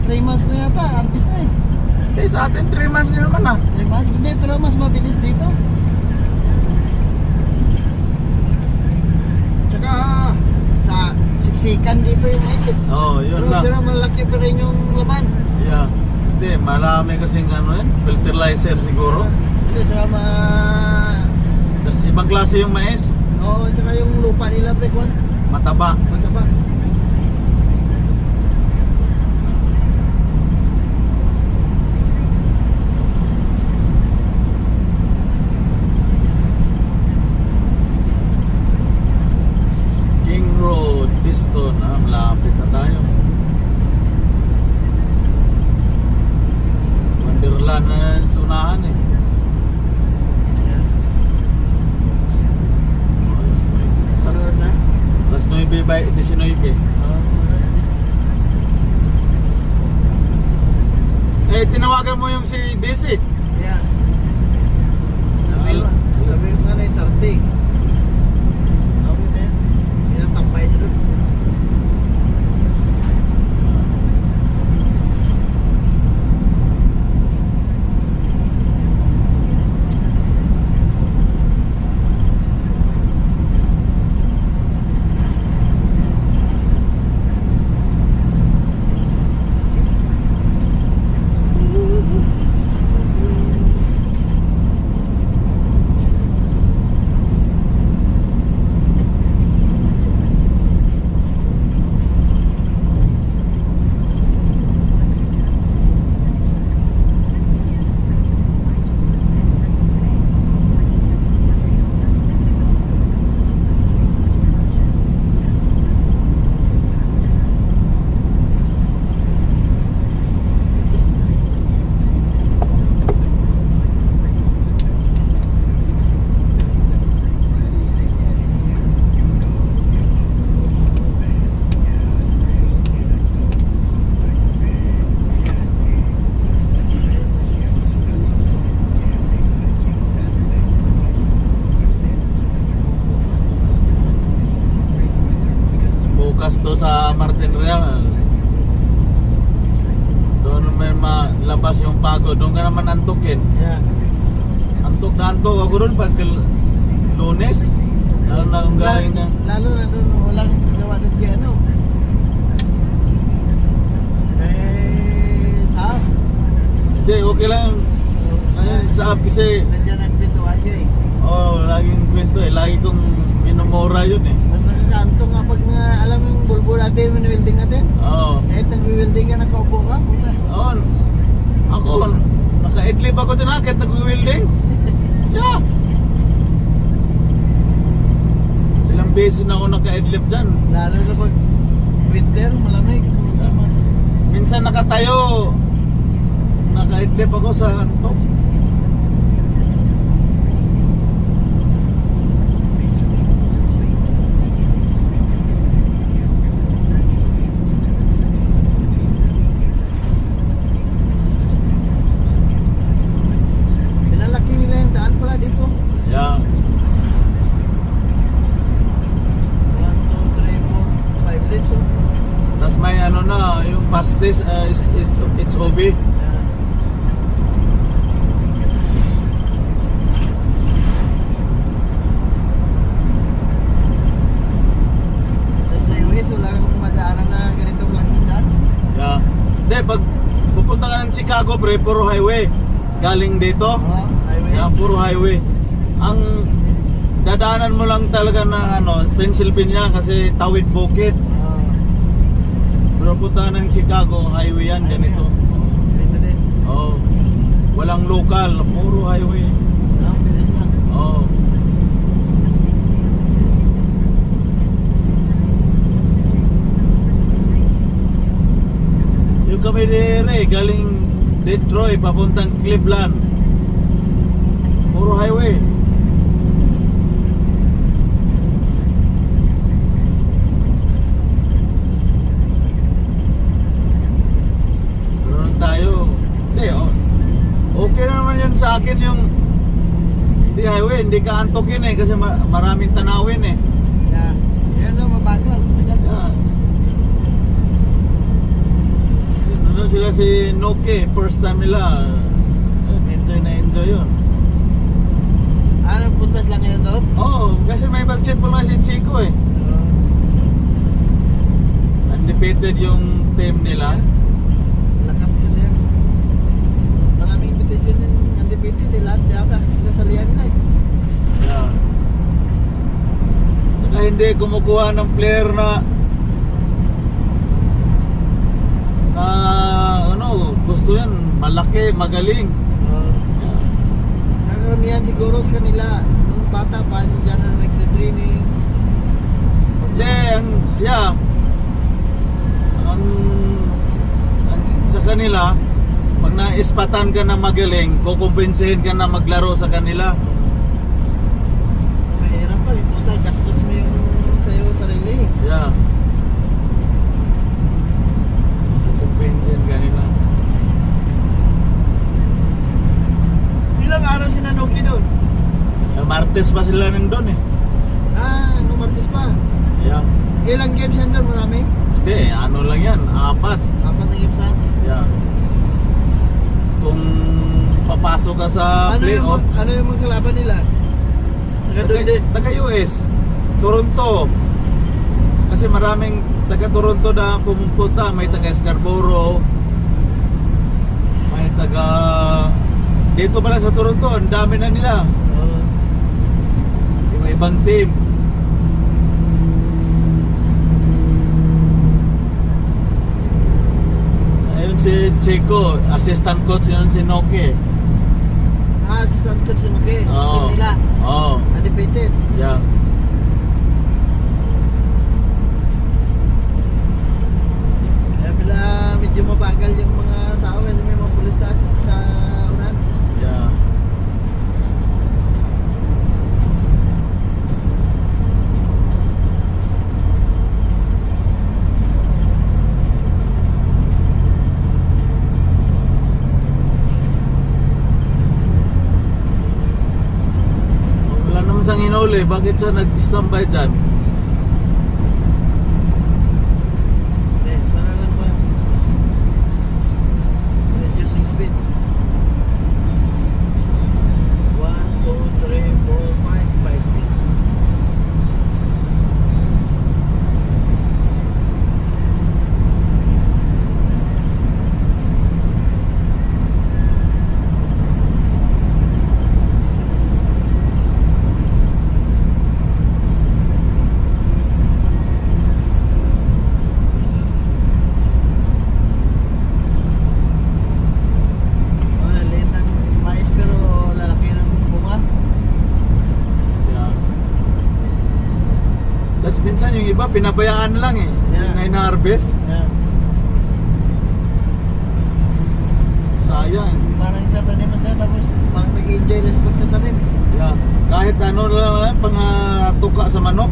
Speaker 2: 3 months na yata, harvest na eh.
Speaker 1: Eh, sa atin 3 months din naman ah.
Speaker 2: 3 months? Hindi, pero mas mabilis dito. Tsaka sa siksikan dito yung mais eh.
Speaker 1: Oh, yun lang.
Speaker 2: Pero malaki pa rin yung laman.
Speaker 1: Yeah. Hindi, marami kasing ano yan, fertilizer siguro.
Speaker 2: Hindi, tsaka
Speaker 1: Ibang klase yung mais,
Speaker 2: Oo, tsaka yung lupa nila pre, kwan.
Speaker 1: mataba.
Speaker 2: Mataba.
Speaker 1: King Road, Piston, malapit na tayo. unahan eh. Sa
Speaker 2: Ano oras na?
Speaker 1: alas 9 by 19.
Speaker 2: Oras 10.
Speaker 1: Tinawagan mo yung si DC.
Speaker 2: Yan. Sabi ko sana yung 30. Sabi na yan. Yan, tambay siya doon.
Speaker 1: Bukas to sa Martin Real. Doon may malabas yung pagod. Doon ka naman antukin.
Speaker 2: Yan.
Speaker 1: Antok na antok ako doon pag Lunes. Lalo na kung galing ka.
Speaker 2: Lalo na doon, walang nagawa doon kay ano. Saab.
Speaker 1: Hindi, okay lang. Ayun, saab kasi
Speaker 2: Nandiyan ang pintuan niya eh.
Speaker 1: laging kwento eh. Lagi kong minumura yun eh.
Speaker 2: Mas nakakanto nga pag nga alam yung bulbul natin, mini-welding natin.
Speaker 1: Oo.
Speaker 2: Kahit nag-welding ka, nakaupo ka, puta.
Speaker 1: Oo. Ako, naka-idlip ako dyan kahit nag-welding. Yeah. Ilang beses na ako naka-idlip dyan.
Speaker 2: Lalo na pag winter, malamig.
Speaker 1: Minsan nakatayo. Naka-idlip ako sa antok.
Speaker 2: Pinalaki nila yung daan pala dito.
Speaker 1: Yeah.
Speaker 2: 1, 2, 3, 4, 5 lanes oh.
Speaker 1: Tapos may ano na, yung pastis it's OB.
Speaker 2: Sa US, wala akong madaanan na ganitong laking daan.
Speaker 1: Yeah. Hindi, pag pupunta ka ng Chicago, pre, puro highway. Galing dito.
Speaker 2: Oo, highway.
Speaker 1: Yeah, puro highway. Ang dadaanan mo lang talaga na ano, Pennsylvania kasi tawid bukid.
Speaker 2: Oo.
Speaker 1: Pero punta ng Chicago, highway yan, ganito.
Speaker 2: Dito din.
Speaker 1: Oh. Walang local, puro highway.
Speaker 2: Ah, bilis lang.
Speaker 1: Oh. Yung kami dire, galing Detroit, papuntang Cleveland. Puro highway. Meron tayo. Hindi, okay na naman yun sa akin yung hindi highway, hindi ka antokin eh kasi maraming tanawin eh.
Speaker 2: Yeah. Yan na, mabagal. Tagal.
Speaker 1: Yeah. Ano sila si Noke, first time nila. Enjoy na enjoy yun.
Speaker 2: Ah, puntas lang yun doon?
Speaker 1: Oo, kasi may basketball nga si Chico eh. Undefeated yung team nila.
Speaker 2: Lakas kasi yan. Maraming invitation yung undefeated. Lahat yata sila sa liyan nila eh.
Speaker 1: Yeah. Tsaka hindi kumukuha ng player na ano, gusto yan, malaki, magaling. Yeah.
Speaker 2: Sa karamihan siguro sa kanila, nung bata pa, dyan na nagtitraining.
Speaker 1: Yeah. Ang sa kanila, Pag naispatan ka na magaling, kukumbinsihin ka na maglaro sa kanila.
Speaker 2: Mahirap pa yung total gastos mo yung sa'yo sarili.
Speaker 1: Yeah. Kukumbinsihin ka nila.
Speaker 2: Ilang araw si Nanoki doon?
Speaker 1: Martes pa sila nang doon eh.
Speaker 2: No Martes pa.
Speaker 1: Yeah.
Speaker 2: Ilang games yan doon? Marami?
Speaker 1: Hindi, ano lang yan, 4.
Speaker 2: 4 na games na.
Speaker 1: Yeah. Kung papasok ka sa playoff,
Speaker 2: Ano yung mga kalaban nila? Taga-doon din.
Speaker 1: taga-US, Toronto. Kasi maraming taga-Toronto na pumupunta. May taga-Scarborough, may taga... Dito pala sa Toronto, ang dami na nila. Ibang team. Ayun si Chico, assistant coach yun si Noke.
Speaker 2: Assistant coach si Noke.
Speaker 1: Oo.
Speaker 2: Nila.
Speaker 1: Oo.
Speaker 2: Undefeated.
Speaker 1: Yeah.
Speaker 2: Kaya pala medyo mabagal yung mga tao kasi may mga pulis sa unan.
Speaker 1: Yeah. Wala naman siyang inuli. Bakit siya nag-standby dyan?
Speaker 2: Wala lang ba? Reducing speed. 1, 2, 3, 4, 5, 5 din. Liit ng mais pero lalaki ng bunga.
Speaker 1: Yeah. Tapos minsan yung iba pinabayaan lang eh.
Speaker 2: Yeah.
Speaker 1: Na in-harvest.
Speaker 2: Yeah.
Speaker 1: Sayang.
Speaker 2: Parang itatanim mo siya tapos parang nag-enjoy lang sa pagtatanim.
Speaker 1: Yeah. Kahit ano lang, tuka sa manok.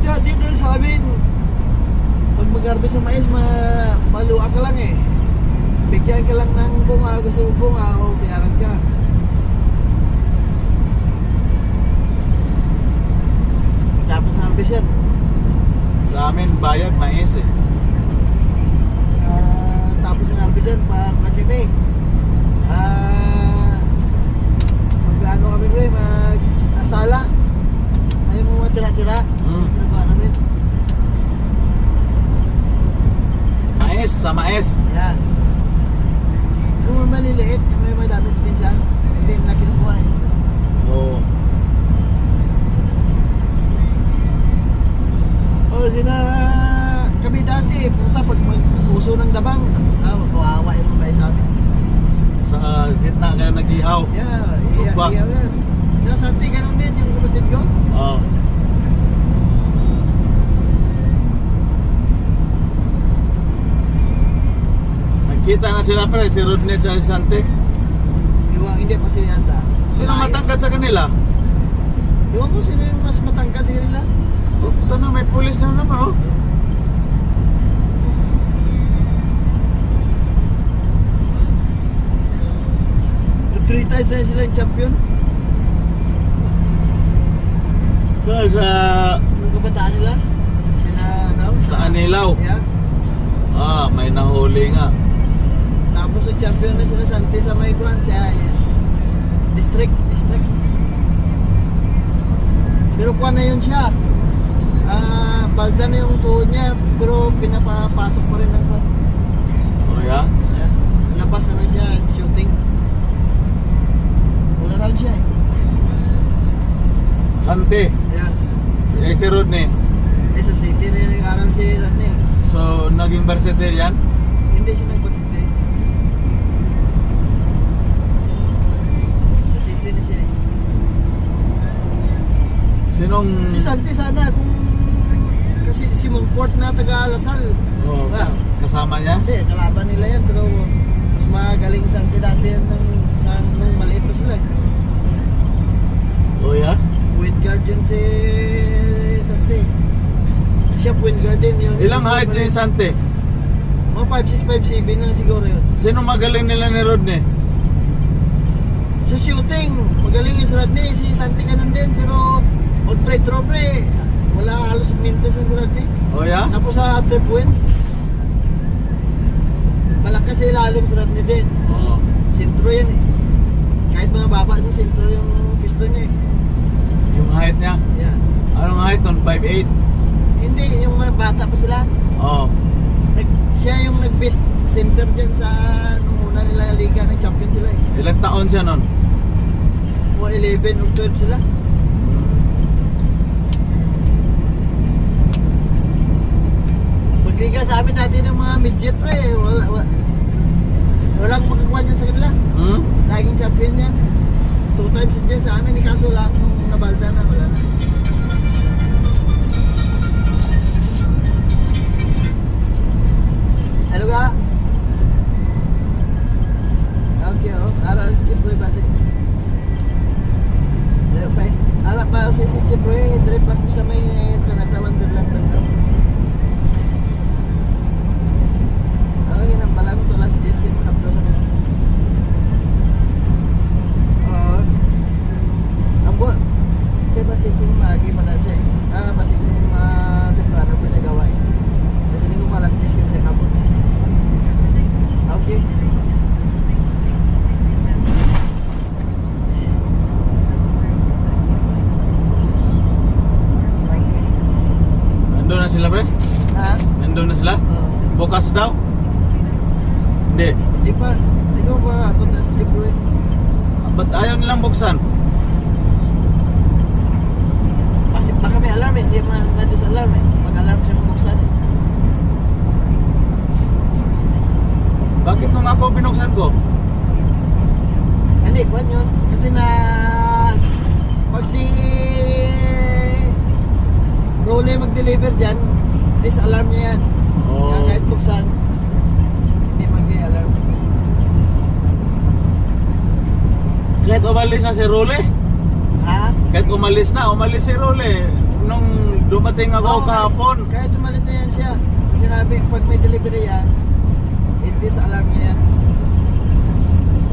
Speaker 2: Yeah, di doon sa amin. Pag mag-harvest ng mais, maluwa ka lang eh. Bigyan ka lang ng bunga, gusto mo bunga o biyaran ka. Tapos ng harvest yan.
Speaker 1: Sa amin bayad mais eh.
Speaker 2: Tapos ng harvest yan, kami. Mag-ano kami bro, mag-asala. Ayaw mo matira-tira. Ginagawa namin.
Speaker 1: Mais, sa mais.
Speaker 2: Yeah. Kung maliliit, yung may damage minsan, hindi nila kinukuha eh.
Speaker 1: Oo.
Speaker 2: Sina kami dati, puta pag mag-uso ng dabang, kawawa yung mga sa amin.
Speaker 1: Sa gitna kayo nag-ihaw.
Speaker 2: Yeah,
Speaker 1: Tugbak.
Speaker 2: iya yan. Sila Santi, ganun din yung kapatid ko.
Speaker 1: Oo. Nagkita na sila pre, si Rodney sa Sante.
Speaker 2: Iwang hindi pa siya yata.
Speaker 1: Sino matangkad sa kanila?
Speaker 2: Iwan ko sino yung mas matangkad sa kanila.
Speaker 1: Oh, puta na, may pulis na naman oh.
Speaker 2: Three times na sila yung champion.
Speaker 1: Sa
Speaker 2: Yung kabataan nila. Sila, ano?
Speaker 1: Sa Anilaw.
Speaker 2: Yeah.
Speaker 1: May nahuli nga.
Speaker 2: Tapos yung champion na sila Santi sa may kuhan siya. District. Pero kuhan na yun siya. Balda na yung tuhod niya. Pero pinapapasok pa rin ng kuhan.
Speaker 1: Oh yeah?
Speaker 2: Yeah. Labas na lang siya. Shooting. Wala round siya eh.
Speaker 1: Sante.
Speaker 2: Yeah.
Speaker 1: Si Rodney.
Speaker 2: Sa city na yung nag-aaral si Rodney.
Speaker 1: So, naging versatile yan?
Speaker 2: Hindi siya nag-varsity.
Speaker 1: Sinong...
Speaker 2: Si Santi sana kung kasi si Montfort na taga Lasal.
Speaker 1: Oh,
Speaker 2: Ah,
Speaker 1: kasama niya?
Speaker 2: hindi, kalaban nila yan pero mas magaling Santi dati yan nung maliit pa sila.
Speaker 1: Oh, yeah?
Speaker 2: Point guard yun si Santi. Siya point guard din yun.
Speaker 1: Ilang height ni Sante?
Speaker 2: Mga 5'6", 5'7" na siguro yun.
Speaker 1: Sino magaling nila ni Rodney?
Speaker 2: Sa shooting, magaling yung si Rodney. Si Santi ganun din pero pag throw pre, wala halos mintes ang si Rodney.
Speaker 1: Oh, yeah?
Speaker 2: Tapos sa 3-point, malakas sa ilalim si Rodney din.
Speaker 1: Oo.
Speaker 2: Sintro yan eh. Kahit mga baba sa sintro yung piston niya eh.
Speaker 1: Yung height niya?
Speaker 2: Yeah.
Speaker 1: Anong height nun? 5'8"?
Speaker 2: Hindi, yung mga bata pa sila.
Speaker 1: Oo.
Speaker 2: Siya yung nag-best center dyan sa nung una nila liga ng champion sila eh.
Speaker 1: Ilang taon siya nun?
Speaker 2: O 11 o 12 sila. Pagliga sa amin natin ng mga midget pre, walang makakuha dyan sa kanila.
Speaker 1: Hmm?
Speaker 2: Laging champion yan. 2 times dyan sa amin, kaso lang nung nabalda na, wala na. Hello ka? Okay, oh. Ara si Chipoy ba si? Hello pa. Ara pa si Chipoy, dire pa sa may Canada Wonderland ba? Oh, yun ang pala to last distance kapto sa kanila. Oo. Ambo. Kaya basi kung magi man na siya. Basi kung temprano ko siya gaway. Kasi hindi ko malas distance siya kapot. Okay.
Speaker 1: Nandun na sila, pre?
Speaker 2: Ha?
Speaker 1: Nandun na sila?
Speaker 2: Oo.
Speaker 1: Bukas daw? Hindi.
Speaker 2: Di pa. Siguro pa abot na si Chipoy.
Speaker 1: Ba't ayaw nilang buksan?
Speaker 2: Kasi baka may alarm eh. Hindi man na-disalarm eh. Mag-alarm siya buksan eh.
Speaker 1: Bakit nung ako binuksan ko?
Speaker 2: Hindi, kuhan yun. Kasi na... Pag si... Role mag-deliver dyan, disalarm niya yan.
Speaker 1: Oo.
Speaker 2: Kaya kahit buksan, hindi mag-alarm.
Speaker 1: Kahit umalis na si Role?
Speaker 2: Ha?
Speaker 1: Kahit umalis si Role. Nung dumating ako
Speaker 2: Oo,
Speaker 1: kahapon.
Speaker 2: Kahit umalis na yan siya. Pag sinabi, pag may delivery yan, disalarm niya yan.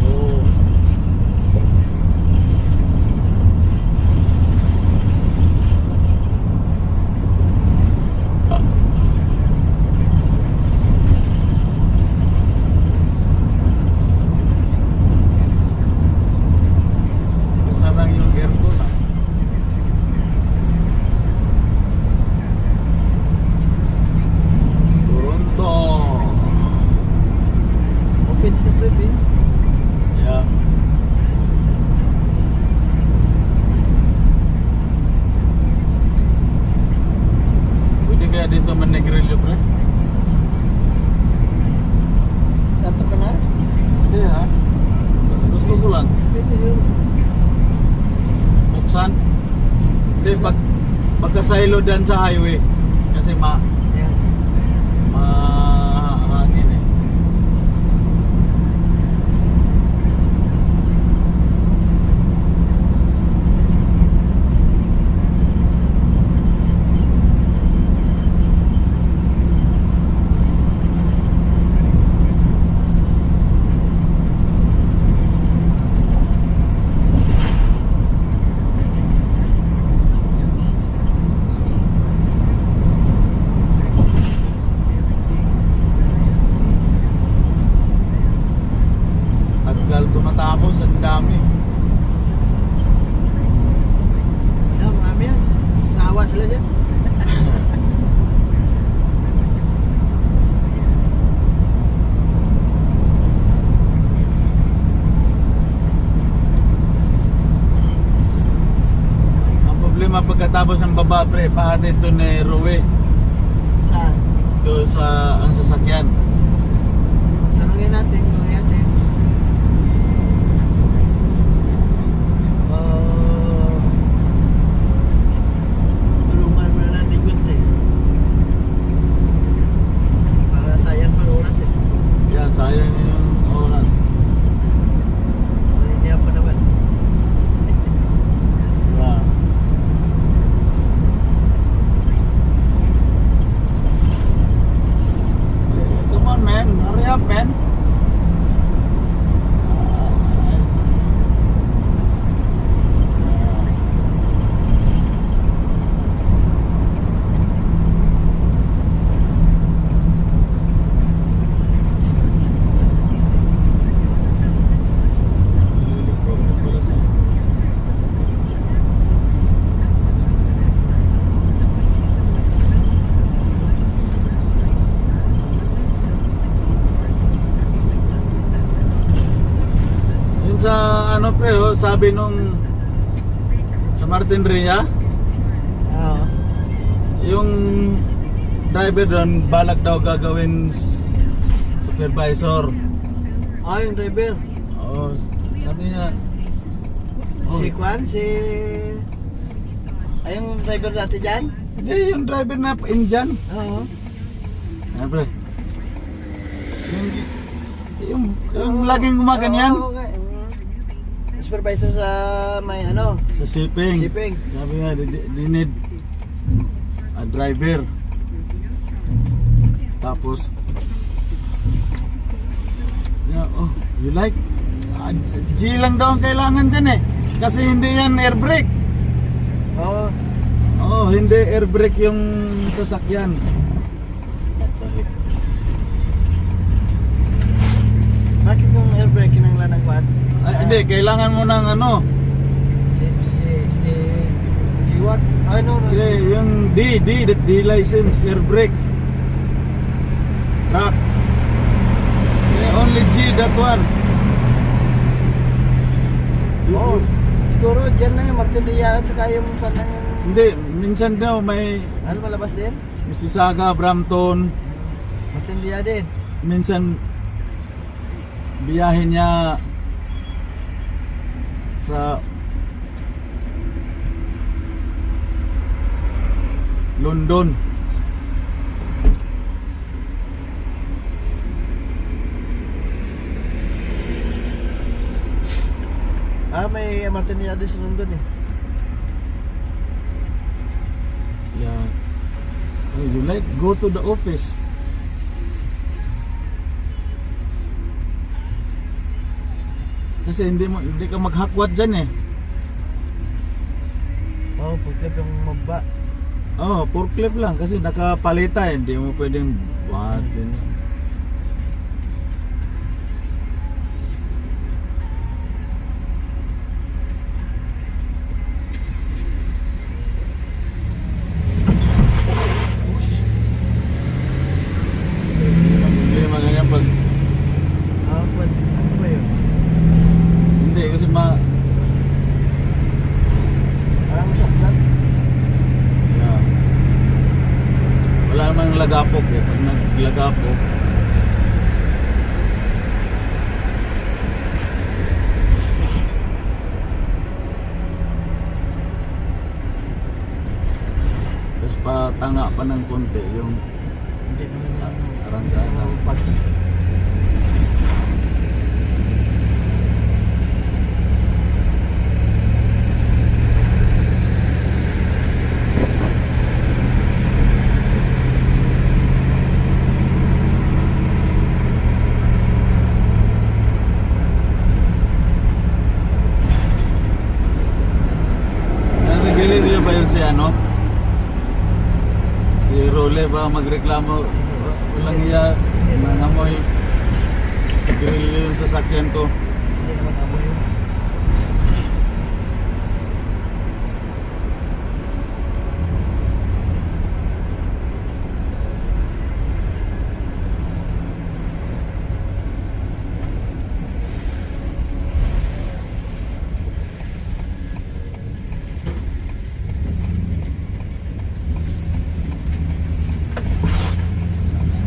Speaker 1: Oo. Kasarang yung aircon ah. Toronto.
Speaker 2: Opens na Philippines.
Speaker 1: Yeah. Pwede kaya dito manegrilyo, pre?
Speaker 2: Nato ka na?
Speaker 1: Hindi ha. Gusto ko lang.
Speaker 2: Pwede yun.
Speaker 1: Buksan. Hindi, pagkasaylo dyan sa highway. Kasi
Speaker 2: Ayan.
Speaker 1: hangin eh. Tagal tumatapos, ang dami.
Speaker 2: Marami yan. Sawa sila dyan.
Speaker 1: Ang problema pagkatapos ng baba, pre, pahatid to ni Rowe.
Speaker 2: Saan?
Speaker 1: Doon sa ang sasakyan.
Speaker 2: Tanungin natin kung natin.
Speaker 1: Pero sabi nung sa Martin Ria,
Speaker 2: Oo.
Speaker 1: yung driver doon balak daw gagawin supervisor.
Speaker 2: Yung driver.
Speaker 1: Oo, sabi niya,
Speaker 2: Si Kwan, yung driver dati dyan?
Speaker 1: hindi yung driver na Indian.
Speaker 2: Oo.
Speaker 1: Siyempre. Yung laging gumaganyan.
Speaker 2: Oo, okay. Supervisor sa may ano,
Speaker 1: Sa shipping.
Speaker 2: shipping.
Speaker 1: Sabi nga, they need a driver. Tapos, yeah, oh, you like? G lang daw ang kailangan dyan eh. Kasi hindi yan air brake.
Speaker 2: Oo.
Speaker 1: Oh, hindi air brake yung sasakyan.
Speaker 2: Bakit yung air brake kinanglan ng Kwan?
Speaker 1: Ay, hindi, kailangan mo ng ano,
Speaker 2: What? No.
Speaker 1: yung D license, air brake. Truck. Only G, that one.
Speaker 2: Oh, siguro dyan lang yung Martin Ria at saka yung Kwan ng...
Speaker 1: Hindi, minsan daw may
Speaker 2: Ano malabas din?
Speaker 1: Mississauga, Brampton.
Speaker 2: Martin Ria din.
Speaker 1: Minsan biyahe niya sa London.
Speaker 2: May Martin Ria din sa London eh.
Speaker 1: Yeah. Oh, you like go to the office. Kasi hindi ka maghakwat diyan eh.
Speaker 2: Pagkip yung maba.
Speaker 1: Oh, forklift lang kasi nakapalita eh. Hindi mo pwedeng buhatin. Hindi naman ganyan pag
Speaker 2: Ano ba yun?
Speaker 1: hindi kasi
Speaker 2: Parang sa class.
Speaker 1: yeah. Wala namang lagapok eh. Pag naglagapok tapos patanga pa ng konti yung
Speaker 2: Hindi naman
Speaker 1: arangkada. Nagigilid niyo ba yun si ano? Si Role ba magreklamo? Walang iya, nangamoy. Si Grillo yung sasakyan ko.
Speaker 2: Hindi naman amo yun.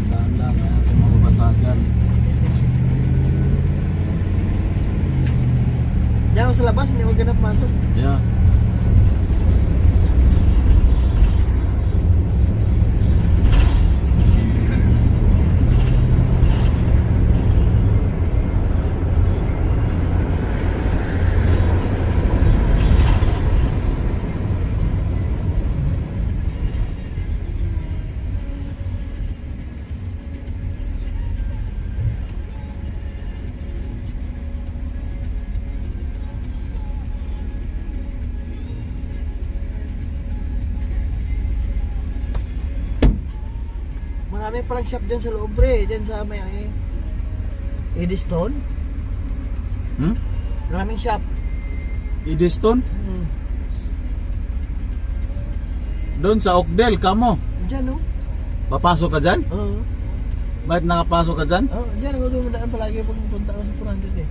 Speaker 1: Dahan lang, kung mababasagan.
Speaker 2: Diyan ako sa labas, hindi ko ganap masok.
Speaker 1: Yeah.
Speaker 2: Marami palang shop dyan sa loob bre, dyan sa may Eddystone.
Speaker 1: Hmm?
Speaker 2: Maraming shop.
Speaker 1: Eddystone? Doon sa Oakdale, kamo.
Speaker 2: Dyan no?
Speaker 1: Papasok ka dyan?
Speaker 2: Oo.
Speaker 1: Bakit nakapasok ka dyan?
Speaker 2: Dyan ako dumadaan palagi pag pupunta ako sa 400 eh.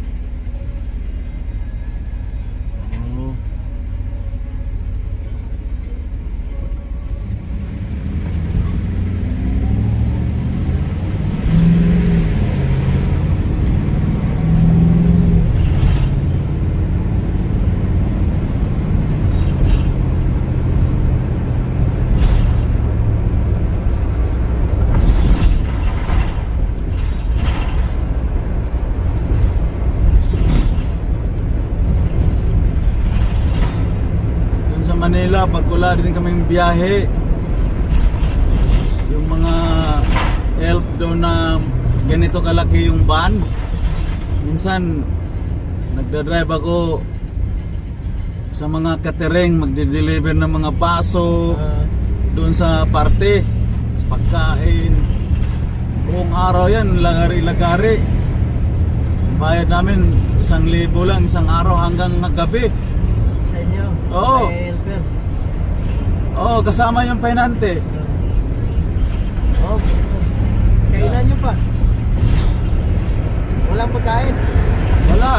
Speaker 1: Manila pag wala din kaming biyahe. Yung mga help doon na ganito kalaki yung van. Minsan nagdadrive ako sa mga catering, magde-deliver ng mga paso doon sa parte, sa pagkain. Buong araw yan, lagari-lagari. Bayad namin 1,000 lang isang araw hanggang gabi.
Speaker 2: Sa inyo?
Speaker 1: Oo.
Speaker 2: May helper?
Speaker 1: Oo, kasama yung penante.
Speaker 2: Oo. Kainan nyo pa? Walang pagkain?
Speaker 1: Wala.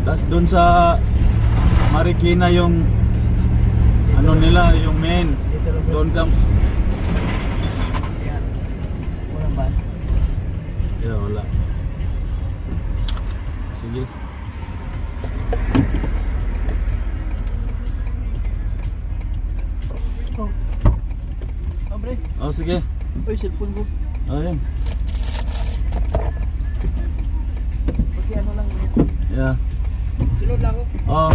Speaker 1: Tas doon sa Marikina yung ano nila, yung main.
Speaker 2: Dito lang.
Speaker 1: Doon ka.
Speaker 2: Yeah. Walang bus.
Speaker 1: Yeah, wala. Sige.
Speaker 2: Oh. Abre.
Speaker 1: Oh, sige.
Speaker 2: Uy, cellphone ko.
Speaker 1: Ayun.
Speaker 2: Pati ano lang.
Speaker 1: Yeah.
Speaker 2: Sunod lang ako.
Speaker 1: Oh.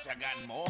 Speaker 3: Tsagaan mo.